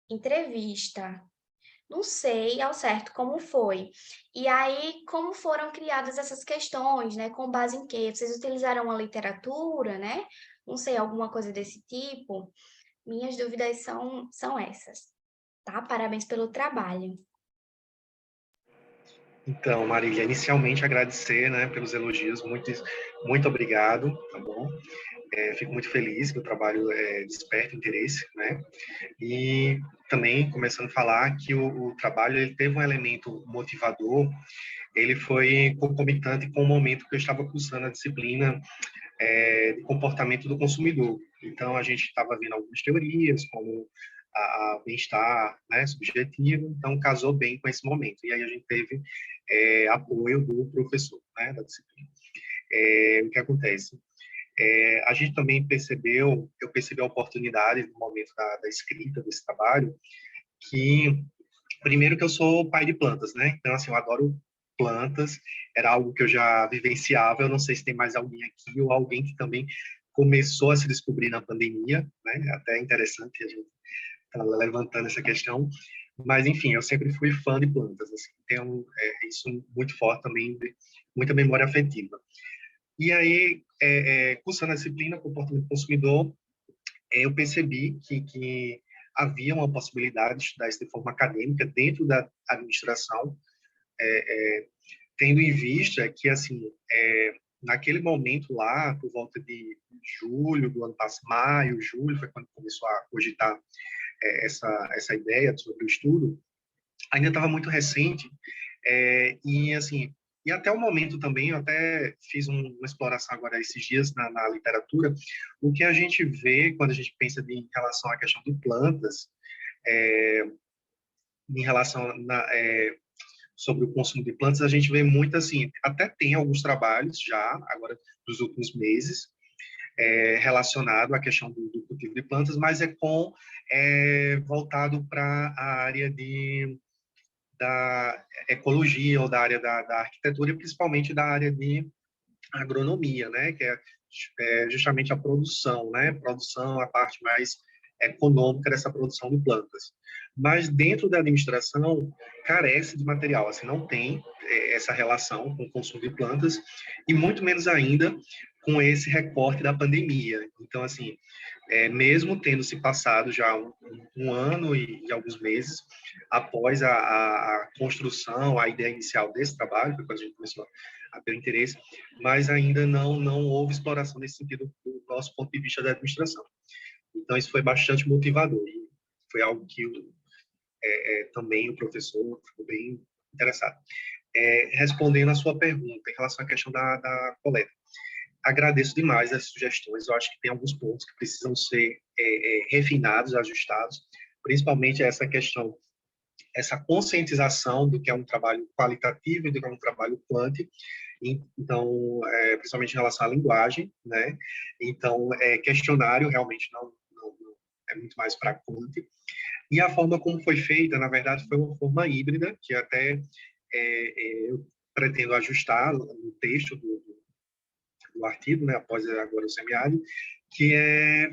entrevista. Não sei ao certo como foi. E aí, como foram criadas essas questões, né? Com base em quê? Vocês utilizaram uma literatura, né? Não sei, alguma coisa desse tipo. Minhas dúvidas são essas, tá? Parabéns pelo trabalho. Então, Marília, inicialmente agradecer, né, pelos elogios, muito obrigado, tá bom? Fico muito feliz que o trabalho desperta interesse, né? E também começando a falar que o trabalho ele teve um elemento motivador, ele foi concomitante com o momento que eu estava cursando a disciplina de comportamento do consumidor. Então, a gente estava vendo algumas teorias, como a bem-estar, né, subjetivo, então casou bem com esse momento. E aí a gente teve apoio do professor, né, da disciplina. O que acontece? A gente também eu percebi a oportunidade no momento da escrita desse trabalho, que, primeiro que eu sou pai de plantas, né, então, assim, eu adoro plantas, era algo que eu já vivenciava, eu não sei se tem mais alguém aqui ou alguém que também começou a se descobrir na pandemia, né, até interessante a gente estar levantando essa questão, mas, enfim, eu sempre fui fã de plantas, assim, tenho isso muito forte também, muita memória afetiva. E aí, cursando a disciplina Comportamento do Consumidor, eu percebi que havia uma possibilidade de estudar isso de forma acadêmica dentro da administração, tendo em vista que, assim, naquele momento lá, por volta de julho do ano passado, maio, julho, foi quando começou a cogitar essa ideia sobre o estudo, ainda estava muito recente, e, assim, e até o momento também, eu até fiz uma exploração agora esses dias na literatura, o que a gente vê quando a gente pensa em relação à questão de plantas, em relação sobre o consumo de plantas, a gente vê muito assim, até tem alguns trabalhos já, agora dos últimos meses, relacionado à questão do cultivo de plantas, mas voltado para a área da ecologia ou da área da arquitetura, e principalmente da área de agronomia, né, que é justamente a produção, né, a parte mais econômica dessa produção de plantas. Mas dentro da administração carece de material, assim, não tem essa relação com o consumo de plantas e muito menos ainda com esse recorte da pandemia. Então, assim, mesmo tendo se passado já um ano e alguns meses após a construção, a ideia inicial desse trabalho, foi quando a gente começou a ter interesse, mas ainda não houve exploração nesse sentido do nosso ponto de vista da administração. Então, isso foi bastante motivador e foi algo que também o professor ficou bem interessado. Respondendo a sua pergunta em relação à questão da coleta, agradeço demais as sugestões. Eu acho que tem alguns pontos que precisam ser refinados, ajustados, principalmente essa questão, essa conscientização do que é um trabalho qualitativo e do que é um trabalho quant. Então, principalmente em relação à linguagem, né? Então, questionário realmente não é muito mais para quant. E a forma como foi feita, na verdade, foi uma forma híbrida, que até eu pretendo ajustar no texto do artigo, né, após agora o semiárido, que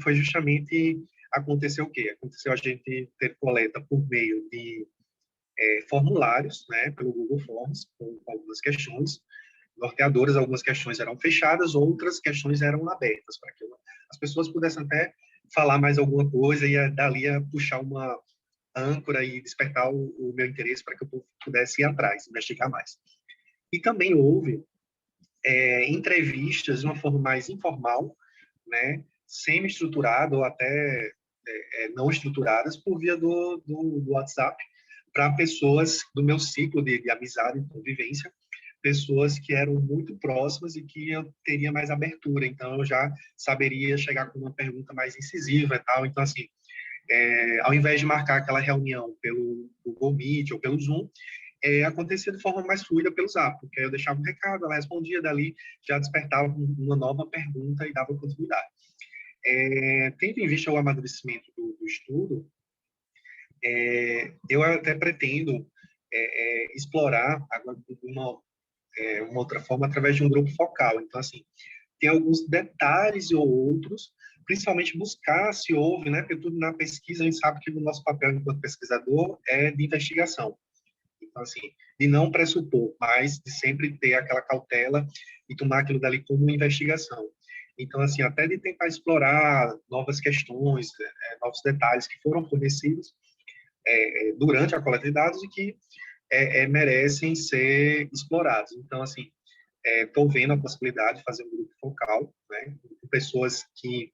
foi justamente, aconteceu o quê? Aconteceu a gente ter coleta por meio de formulários, né, pelo Google Forms, com algumas questões norteadoras, algumas questões eram fechadas, outras questões eram abertas, para que as pessoas pudessem até falar mais alguma coisa e dali a puxar uma âncora e despertar o meu interesse para que eu pudesse ir atrás, investigar mais. E também houve entrevistas de uma forma mais informal, né, semi-estruturada ou até não estruturadas, por via do WhatsApp, para pessoas do meu ciclo de amizade e convivência, pessoas que eram muito próximas e que eu teria mais abertura, então eu já saberia chegar com uma pergunta mais incisiva e tal. Então, assim, ao invés de marcar aquela reunião pelo Google Meet ou pelo Zoom, acontecia de forma mais fluida pelo Zap, porque aí eu deixava um recado, ela respondia, dali já despertava uma nova pergunta e dava continuidade. Tendo em vista o amadurecimento do estudo, eu até pretendo explorar agora uma outra forma através de um grupo focal. Então, assim, tem alguns detalhes ou outros, principalmente buscar se houve, né, porque tudo na pesquisa a gente sabe que o nosso papel enquanto pesquisador é de investigação. Então, assim, de não pressupor, mas de sempre ter aquela cautela e tomar aquilo dali como investigação. Então, assim, até de tentar explorar novas questões, novos detalhes que foram fornecidos durante a coleta de dados e que merecem ser explorados. Então, assim, estou vendo a possibilidade de fazer um grupo focal, né, com pessoas que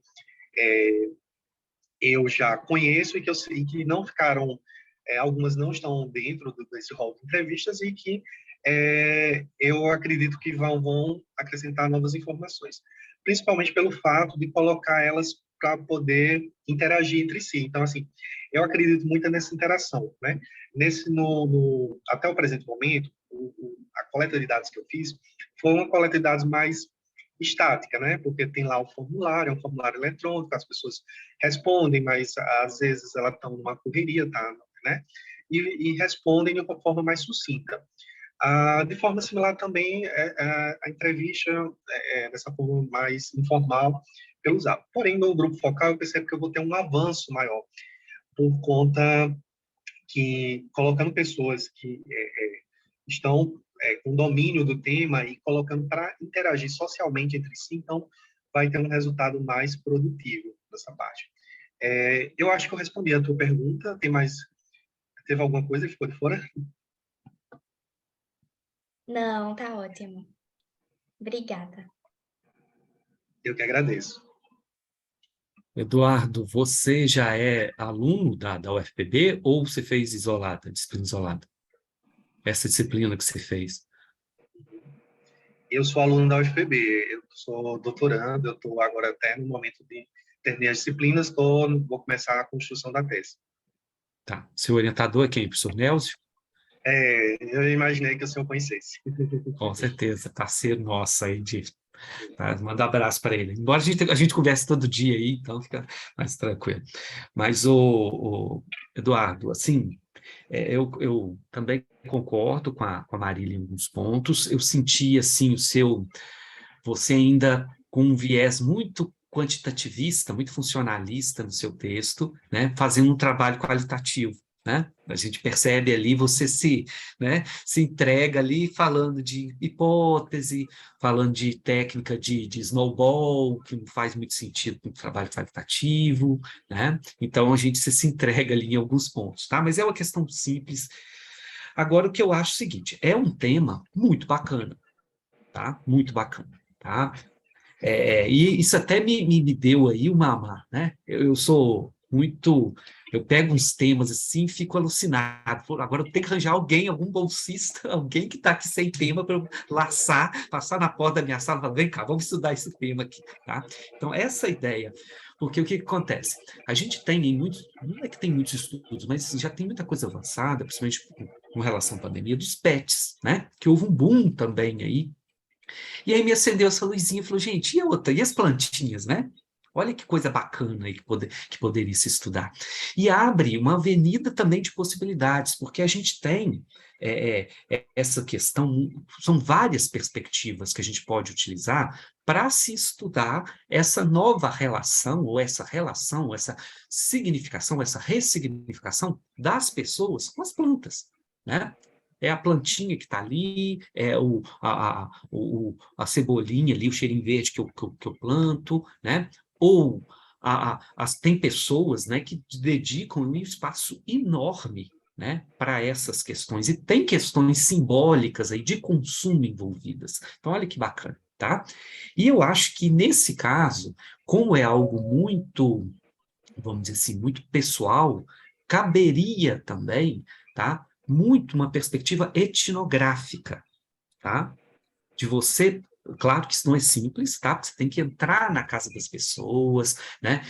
eu já conheço e que não ficaram, algumas não estão dentro desse rol de entrevistas e que eu acredito que vão acrescentar novas informações, principalmente pelo fato de colocar elas para poder interagir entre si. Então, assim, eu acredito muito nessa interação, né? Até o presente momento, a coleta de dados que eu fiz foi uma coleta de dados mais estática, né? Porque tem lá o formulário, é um formulário eletrônico, as pessoas respondem, mas às vezes elas estão numa correria, tá? Né? E respondem de uma forma mais sucinta. De forma similar também a entrevista dessa forma mais informal pelo Zap. Porém, no grupo focal eu percebo que eu vou ter um avanço maior por conta que colocando pessoas que estão com domínio do tema e colocando para interagir socialmente entre si, então vai ter um resultado mais produtivo nessa parte. Eu acho que eu respondi a tua pergunta. Teve alguma coisa que ficou de fora? Não, tá ótimo. Obrigada. Eu que agradeço. Eduardo, você já é aluno da UFPB ou você fez disciplina isolada? Essa disciplina que você fez? Eu sou aluno da UFPB, eu sou doutorando, eu estou agora até no momento de terminar as disciplinas, vou começar a construção da tese. Tá. Seu orientador é quem? Professor Nélcio? Eu imaginei que o senhor conhecesse. Com certeza, parceiro nosso aí de... Tá? Manda um abraço para ele. Embora a gente converse todo dia aí, então fica mais tranquilo. Mas, o Eduardo, assim, eu também concordo com a Marília em alguns pontos. Eu senti, assim, você ainda com um viés muito quantitativista, muito funcionalista no seu texto, né, fazendo um trabalho qualitativo. Né? A gente percebe ali, você se entrega ali falando de hipótese, falando de técnica de snowball, que não faz muito sentido com o trabalho qualitativo, né? Então a gente se entrega ali em alguns pontos, tá? Mas é uma questão simples. Agora, o que eu acho é o seguinte, é um tema muito bacana, tá? Muito bacana, tá? E isso até me deu aí né? Eu sou muito... Eu pego uns temas assim e fico alucinado. Pô, agora eu tenho que arranjar alguém, algum bolsista, alguém que está aqui sem tema para eu passar na porta da minha sala e falar, vem cá, vamos estudar esse tema aqui, tá? Então, essa ideia... Porque o que acontece? A gente tem em muitos... Não é que tem muitos estudos, mas já tem muita coisa avançada, principalmente com relação à pandemia, dos PETs, né? Que houve um boom também aí. E aí me acendeu essa luzinha e falou, gente, e a outra? E as plantinhas, né? Olha que coisa bacana aí que poderia se estudar. E abre uma avenida também de possibilidades, porque a gente tem essa questão, são várias perspectivas que a gente pode utilizar para se estudar essa nova relação, ou essa significação, essa ressignificação das pessoas com as plantas, né? É a plantinha que está ali, é a cebolinha ali, o cheirinho verde que eu planto, né? Ou tem pessoas, né, que dedicam um espaço enorme, né, para essas questões. E tem questões simbólicas aí de consumo envolvidas. Então, olha que bacana, tá? E eu acho que, nesse caso, como é algo muito, vamos dizer assim, muito pessoal, caberia também, tá? Muito uma perspectiva etnográfica, tá? De você, claro que isso não é simples, tá? Você tem que entrar na casa das pessoas, né?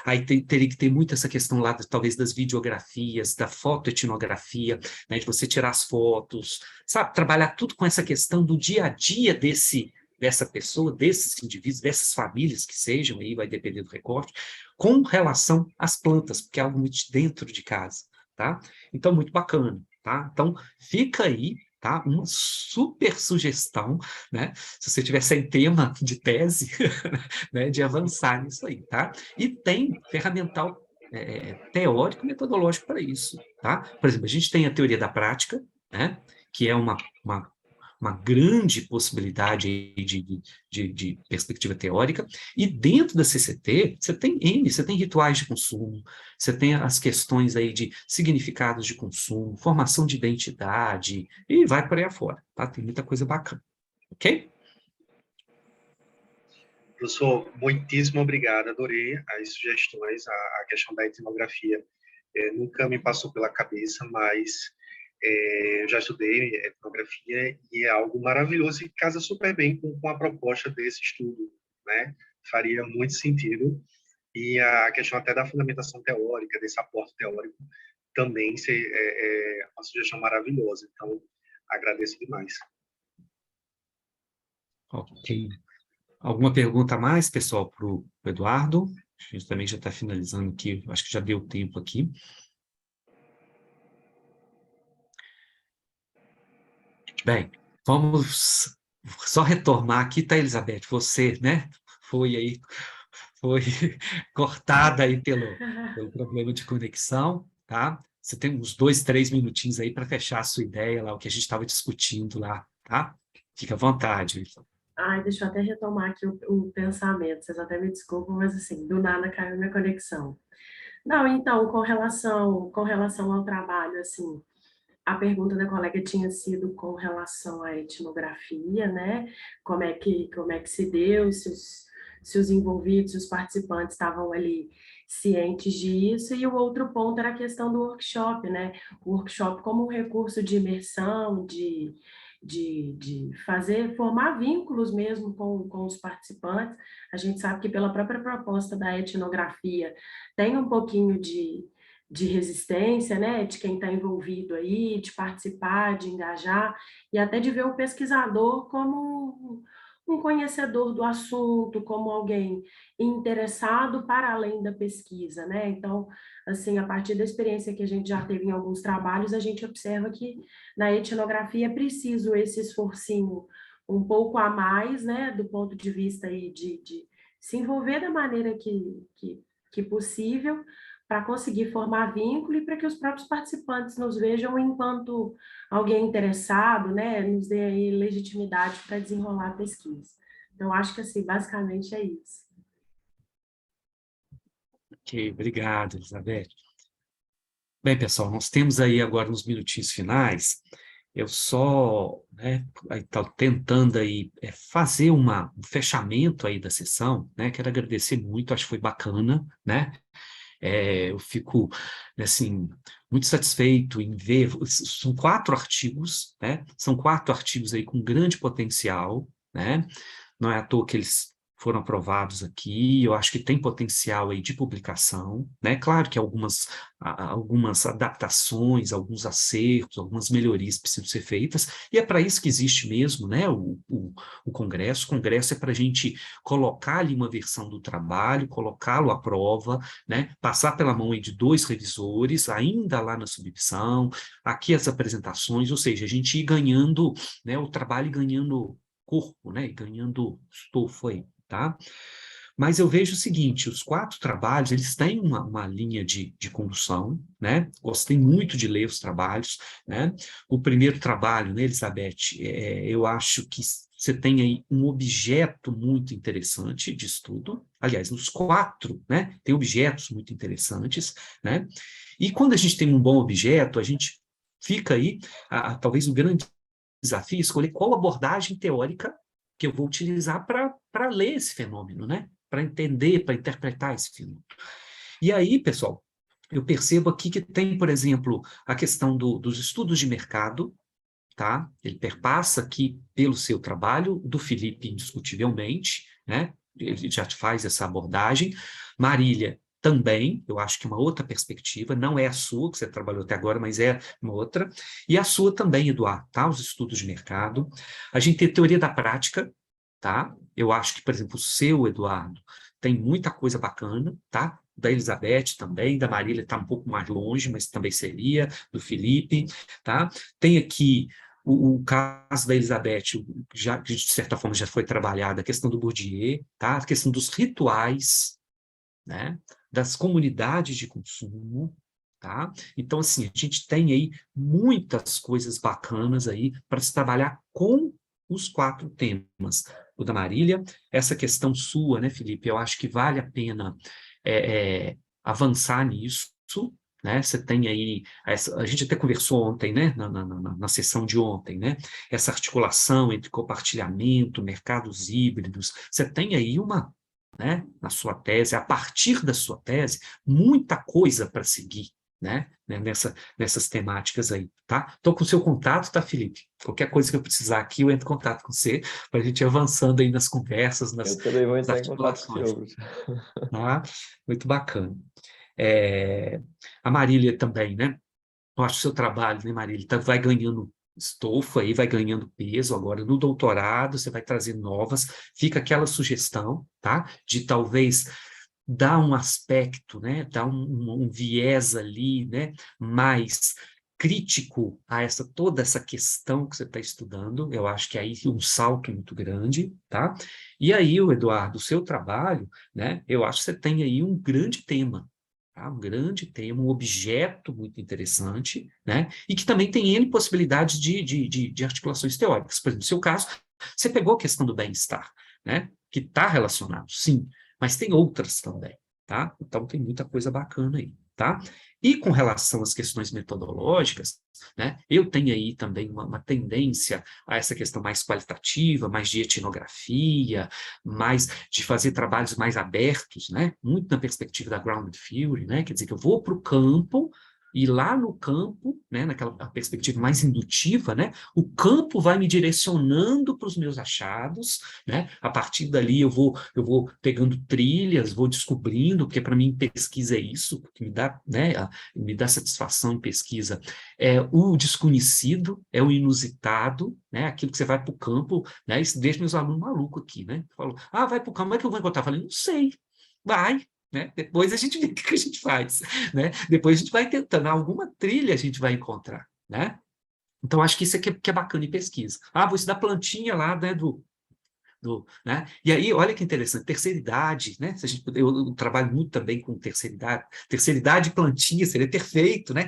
Aí teria que ter muito essa questão lá, talvez, das videografias, da fotoetnografia, né? De você tirar as fotos, sabe? Trabalhar tudo com essa questão do dia a dia dessa pessoa, desses indivíduos, dessas famílias que sejam, aí vai depender do recorte, com relação às plantas, porque é algo muito dentro de casa, tá? Então, muito bacana, tá? Então, fica aí, tá? Uma super sugestão, né? Se você tiver sem tema de tese, né? De avançar nisso aí, tá? E tem ferramental teórico e metodológico para isso, tá? Por exemplo, a gente tem a teoria da prática, né? Que é uma grande possibilidade aí de perspectiva teórica, e dentro da CCT, você tem rituais de consumo, você tem as questões aí de significados de consumo, formação de identidade, e vai por aí afora, tá? Tem muita coisa bacana, ok? Professor, muitíssimo obrigado, adorei as sugestões, a questão da etnografia nunca me passou pela cabeça, mas eu já estudei etnografia e é algo maravilhoso e casa super bem com a proposta desse estudo, né? Faria muito sentido. E a questão até da fundamentação teórica, desse aporte teórico, também é uma sugestão maravilhosa. Então, agradeço demais. Ok. Alguma pergunta a mais, pessoal, para o Eduardo? A gente também já está finalizando aqui, acho que já deu tempo aqui. Bem, vamos só retomar aqui, tá, Elizabeth? Você, né, foi cortada aí pelo problema de conexão, tá? Você tem uns 2, 3 minutinhos aí para fechar a sua ideia lá, o que a gente estava discutindo lá, tá? Fica à vontade. Ai, deixa eu até retomar aqui o pensamento, vocês até me desculpam, mas assim, do nada caiu minha conexão. Não, então, com relação ao trabalho, assim, a pergunta da colega tinha sido com relação à etnografia, né? Como é que se deu, se os envolvidos, se os participantes estavam ali cientes disso, e o outro ponto era a questão do workshop, né? O workshop como um recurso de imersão, de formar vínculos mesmo com os participantes. A gente sabe que pela própria proposta da etnografia tem um pouquinho de resistência, né, de quem está envolvido aí, de participar, de engajar, e até de ver o pesquisador como um conhecedor do assunto, como alguém interessado para além da pesquisa, né? Então, assim, a partir da experiência que a gente já teve em alguns trabalhos, a gente observa que na etnografia é preciso esse esforcinho um pouco a mais, né, do ponto de vista aí de se envolver da maneira que possível, para conseguir formar vínculo e para que os próprios participantes nos vejam enquanto alguém interessado, né, nos dê aí legitimidade para desenrolar a pesquisa. Então, acho que, assim, basicamente é isso. Ok, obrigado, Elizabeth. Bem, pessoal, nós temos aí agora nos minutinhos finais, eu só, né, tentando aí fazer um fechamento aí da sessão, né, quero agradecer muito, acho que foi bacana, né, eu fico, assim, muito satisfeito em ver, são 4 artigos, né, são 4 artigos aí com grande potencial, né, não é à toa que eles foram aprovados aqui, eu acho que tem potencial aí de publicação, né, claro que algumas adaptações, alguns acertos, algumas melhorias precisam ser feitas, e é para isso que existe mesmo, né, o Congresso. O Congresso é para a gente colocar ali uma versão do trabalho, colocá-lo à prova, né, passar pela mão aí de 2 revisores, ainda lá na submissão, aqui as apresentações, ou seja, a gente ir ganhando, né, o trabalho ganhando corpo, né, e ganhando estofo aí, tá? Mas eu vejo o seguinte, os 4 trabalhos, eles têm uma linha de condução, né? Gostei muito de ler os trabalhos, né? O primeiro trabalho, né, Elizabeth, eu acho que você tem aí um objeto muito interessante de estudo. Aliás, nos 4, né, tem objetos muito interessantes, né? E quando a gente tem um bom objeto, a gente fica aí, talvez o grande desafio é escolher qual abordagem teórica que eu vou utilizar para ler esse fenômeno, né? Para entender, para interpretar esse fenômeno. E aí, pessoal, eu percebo aqui que tem, por exemplo, a questão dos estudos de mercado, tá? Ele perpassa aqui pelo seu trabalho, do Felipe, indiscutivelmente, né? Ele já faz essa abordagem. Marília, também, eu acho que é uma outra perspectiva, não é a sua, que você trabalhou até agora, mas é uma outra, e a sua também, Eduardo, tá? Os estudos de mercado. A gente tem teoria da prática, tá? Eu acho que, por exemplo, o seu, Eduardo, tem muita coisa bacana, tá? Da Elizabeth também, da Marília está um pouco mais longe, mas também seria, do Felipe, tá? Tem aqui o caso da Elizabeth, já, de certa forma já foi trabalhada, a questão do Bourdieu, tá? A questão dos rituais, né? Das comunidades de consumo, tá? Então, assim, a gente tem aí muitas coisas bacanas aí para se trabalhar com os 4 temas. O da Marília, essa questão sua, né, Felipe? Eu acho que vale a pena avançar nisso, né? Você tem aí, a gente até conversou ontem, né? Na sessão de ontem, né? Essa articulação entre compartilhamento, mercados híbridos, você tem aí né, na sua tese, a partir da sua tese, muita coisa para seguir, né, nessas temáticas aí, tá? Estou com o seu contato, tá, Felipe? Qualquer coisa que eu precisar aqui, eu entro em contato com você, para a gente ir avançando aí nas conversas, nas Eu também vou nas entrar em contato com o articulações, senhor. tá? Muito bacana. A Marília também, né? Eu acho que o seu trabalho, né, Marília, vai ganhando estofo aí, vai ganhando peso agora no doutorado, você vai trazer novas, fica aquela sugestão, tá? De talvez dar um aspecto, né? Dar um viés ali, né? Mais crítico a toda essa questão que você está estudando, eu acho que aí um salto muito grande, tá? E aí, o Eduardo, o seu trabalho, né? Eu acho que você tem aí um grande tema, tá? Um grande tema, um objeto muito interessante, né? E que também tem N possibilidades de articulações teóricas. Por exemplo, no seu caso, você pegou a questão do bem-estar, né? Que está relacionado, sim, mas tem outras também, tá? Então tem muita coisa bacana aí, tá? E com relação às questões metodológicas, né? Eu tenho aí também uma tendência a essa questão mais qualitativa, mais de etnografia, mais de fazer trabalhos mais abertos, né? Muito na perspectiva da ground theory, né? Quer dizer que eu vou para o campo, E lá no campo, né, naquela perspectiva mais indutiva, né, o campo vai me direcionando para os meus achados, né, a partir dali eu vou pegando trilhas, vou descobrindo, porque para mim pesquisa é isso, que me dá, né, me dá satisfação em pesquisa, é o desconhecido, é o inusitado, né, aquilo que você vai para o campo, né, isso deixa meus alunos malucos aqui, né, falam, vai para o campo, como é que eu vou encontrar? Eu falei, não sei, vai, né? Depois a gente vê o que a gente faz, né? Depois a gente vai tentando, alguma trilha a gente vai encontrar, né? Então, acho que isso aqui que é bacana em pesquisa. Vou estudar plantinha lá, né, né? E aí, olha que interessante, terceira idade, né? Se a gente, eu trabalho muito também com terceira idade e plantinha, seria perfeito, né?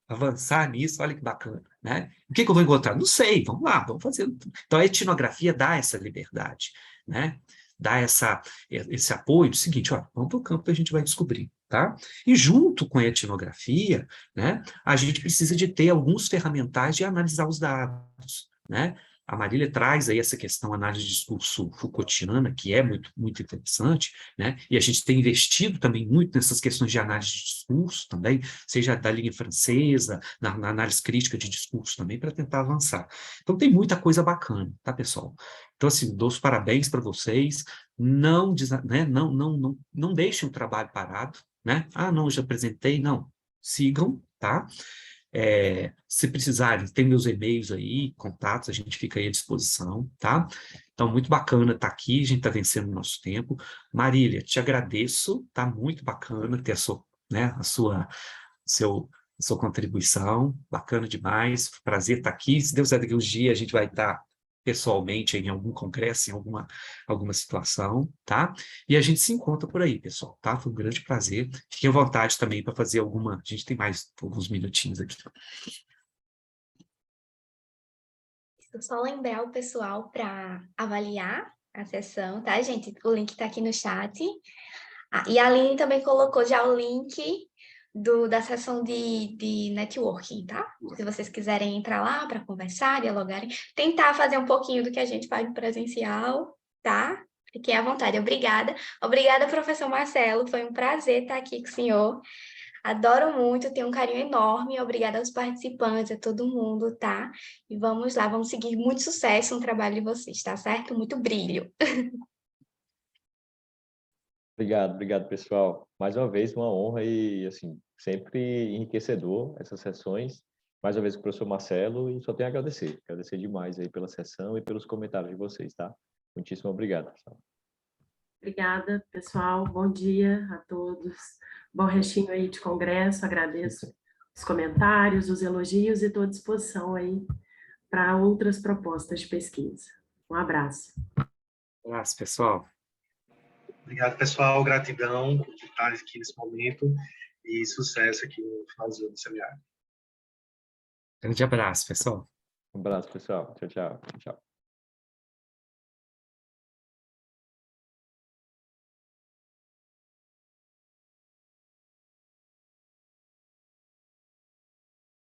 Avançar nisso, olha que bacana, né? O que eu vou encontrar? Não sei, vamos lá, vamos fazer. Então, a etnografia dá essa liberdade, né? Dá esse apoio do seguinte, vamos para o campo que a gente vai descobrir, tá? E junto com a etnografia, né, a gente precisa de ter alguns ferramentais de analisar os dados, né? A Marília traz aí essa questão análise de discurso Foucaultiana, que é muito, muito interessante, né? E a gente tem investido também muito nessas questões de análise de discurso também, seja da língua francesa, na análise crítica de discurso também, para tentar avançar. Então tem muita coisa bacana, tá, pessoal? Então, assim, dou os parabéns para vocês, né, não deixem o trabalho parado, né? Não, já apresentei, não. Sigam, tá? Se precisarem, tem meus e-mails aí, contatos, a gente fica aí à disposição, tá? Então, muito bacana estar aqui, a gente está vencendo o nosso tempo. Marília, te agradeço, tá muito bacana ter a sua contribuição, bacana demais, prazer estar aqui. Se Deus quiser, daqui uns dias a gente vai estar pessoalmente em algum congresso, em alguma situação, tá? E a gente se encontra por aí, pessoal, tá? Foi um grande prazer. Fiquem à vontade também para fazer alguma... A gente tem mais alguns minutinhos aqui. Só lembrar o pessoal para avaliar a sessão, tá, gente? O link está aqui no chat. E a Aline também colocou já o link da sessão de networking, tá? Se vocês quiserem entrar lá para conversar, dialogarem, tentar fazer um pouquinho do que a gente faz no presencial, tá? Fiquem à vontade. Obrigada. Obrigada, professor Marcelo. Foi um prazer estar aqui com o senhor. Adoro muito, tenho um carinho enorme. Obrigada aos participantes, a todo mundo, tá? E vamos lá, vamos seguir muito sucesso no trabalho de vocês, tá certo? Muito brilho. Obrigado, pessoal. Mais uma vez, uma honra e, assim, sempre enriquecedor essas sessões. Mais uma vez com o professor Marcelo e só tenho a agradecer. Agradecer demais aí pela sessão e pelos comentários de vocês, tá? Muitíssimo obrigado, pessoal. Obrigada, pessoal. Bom dia a todos. Bom restinho aí de congresso. Agradeço os comentários, os elogios e estou à disposição aí para outras propostas de pesquisa. Um abraço. Um abraço, pessoal. Obrigado, pessoal. Gratidão por estar aqui nesse momento e sucesso aqui no finalzinho do seminário. Grande abraço, pessoal. Um abraço, pessoal. Tchau, tchau. Tchau.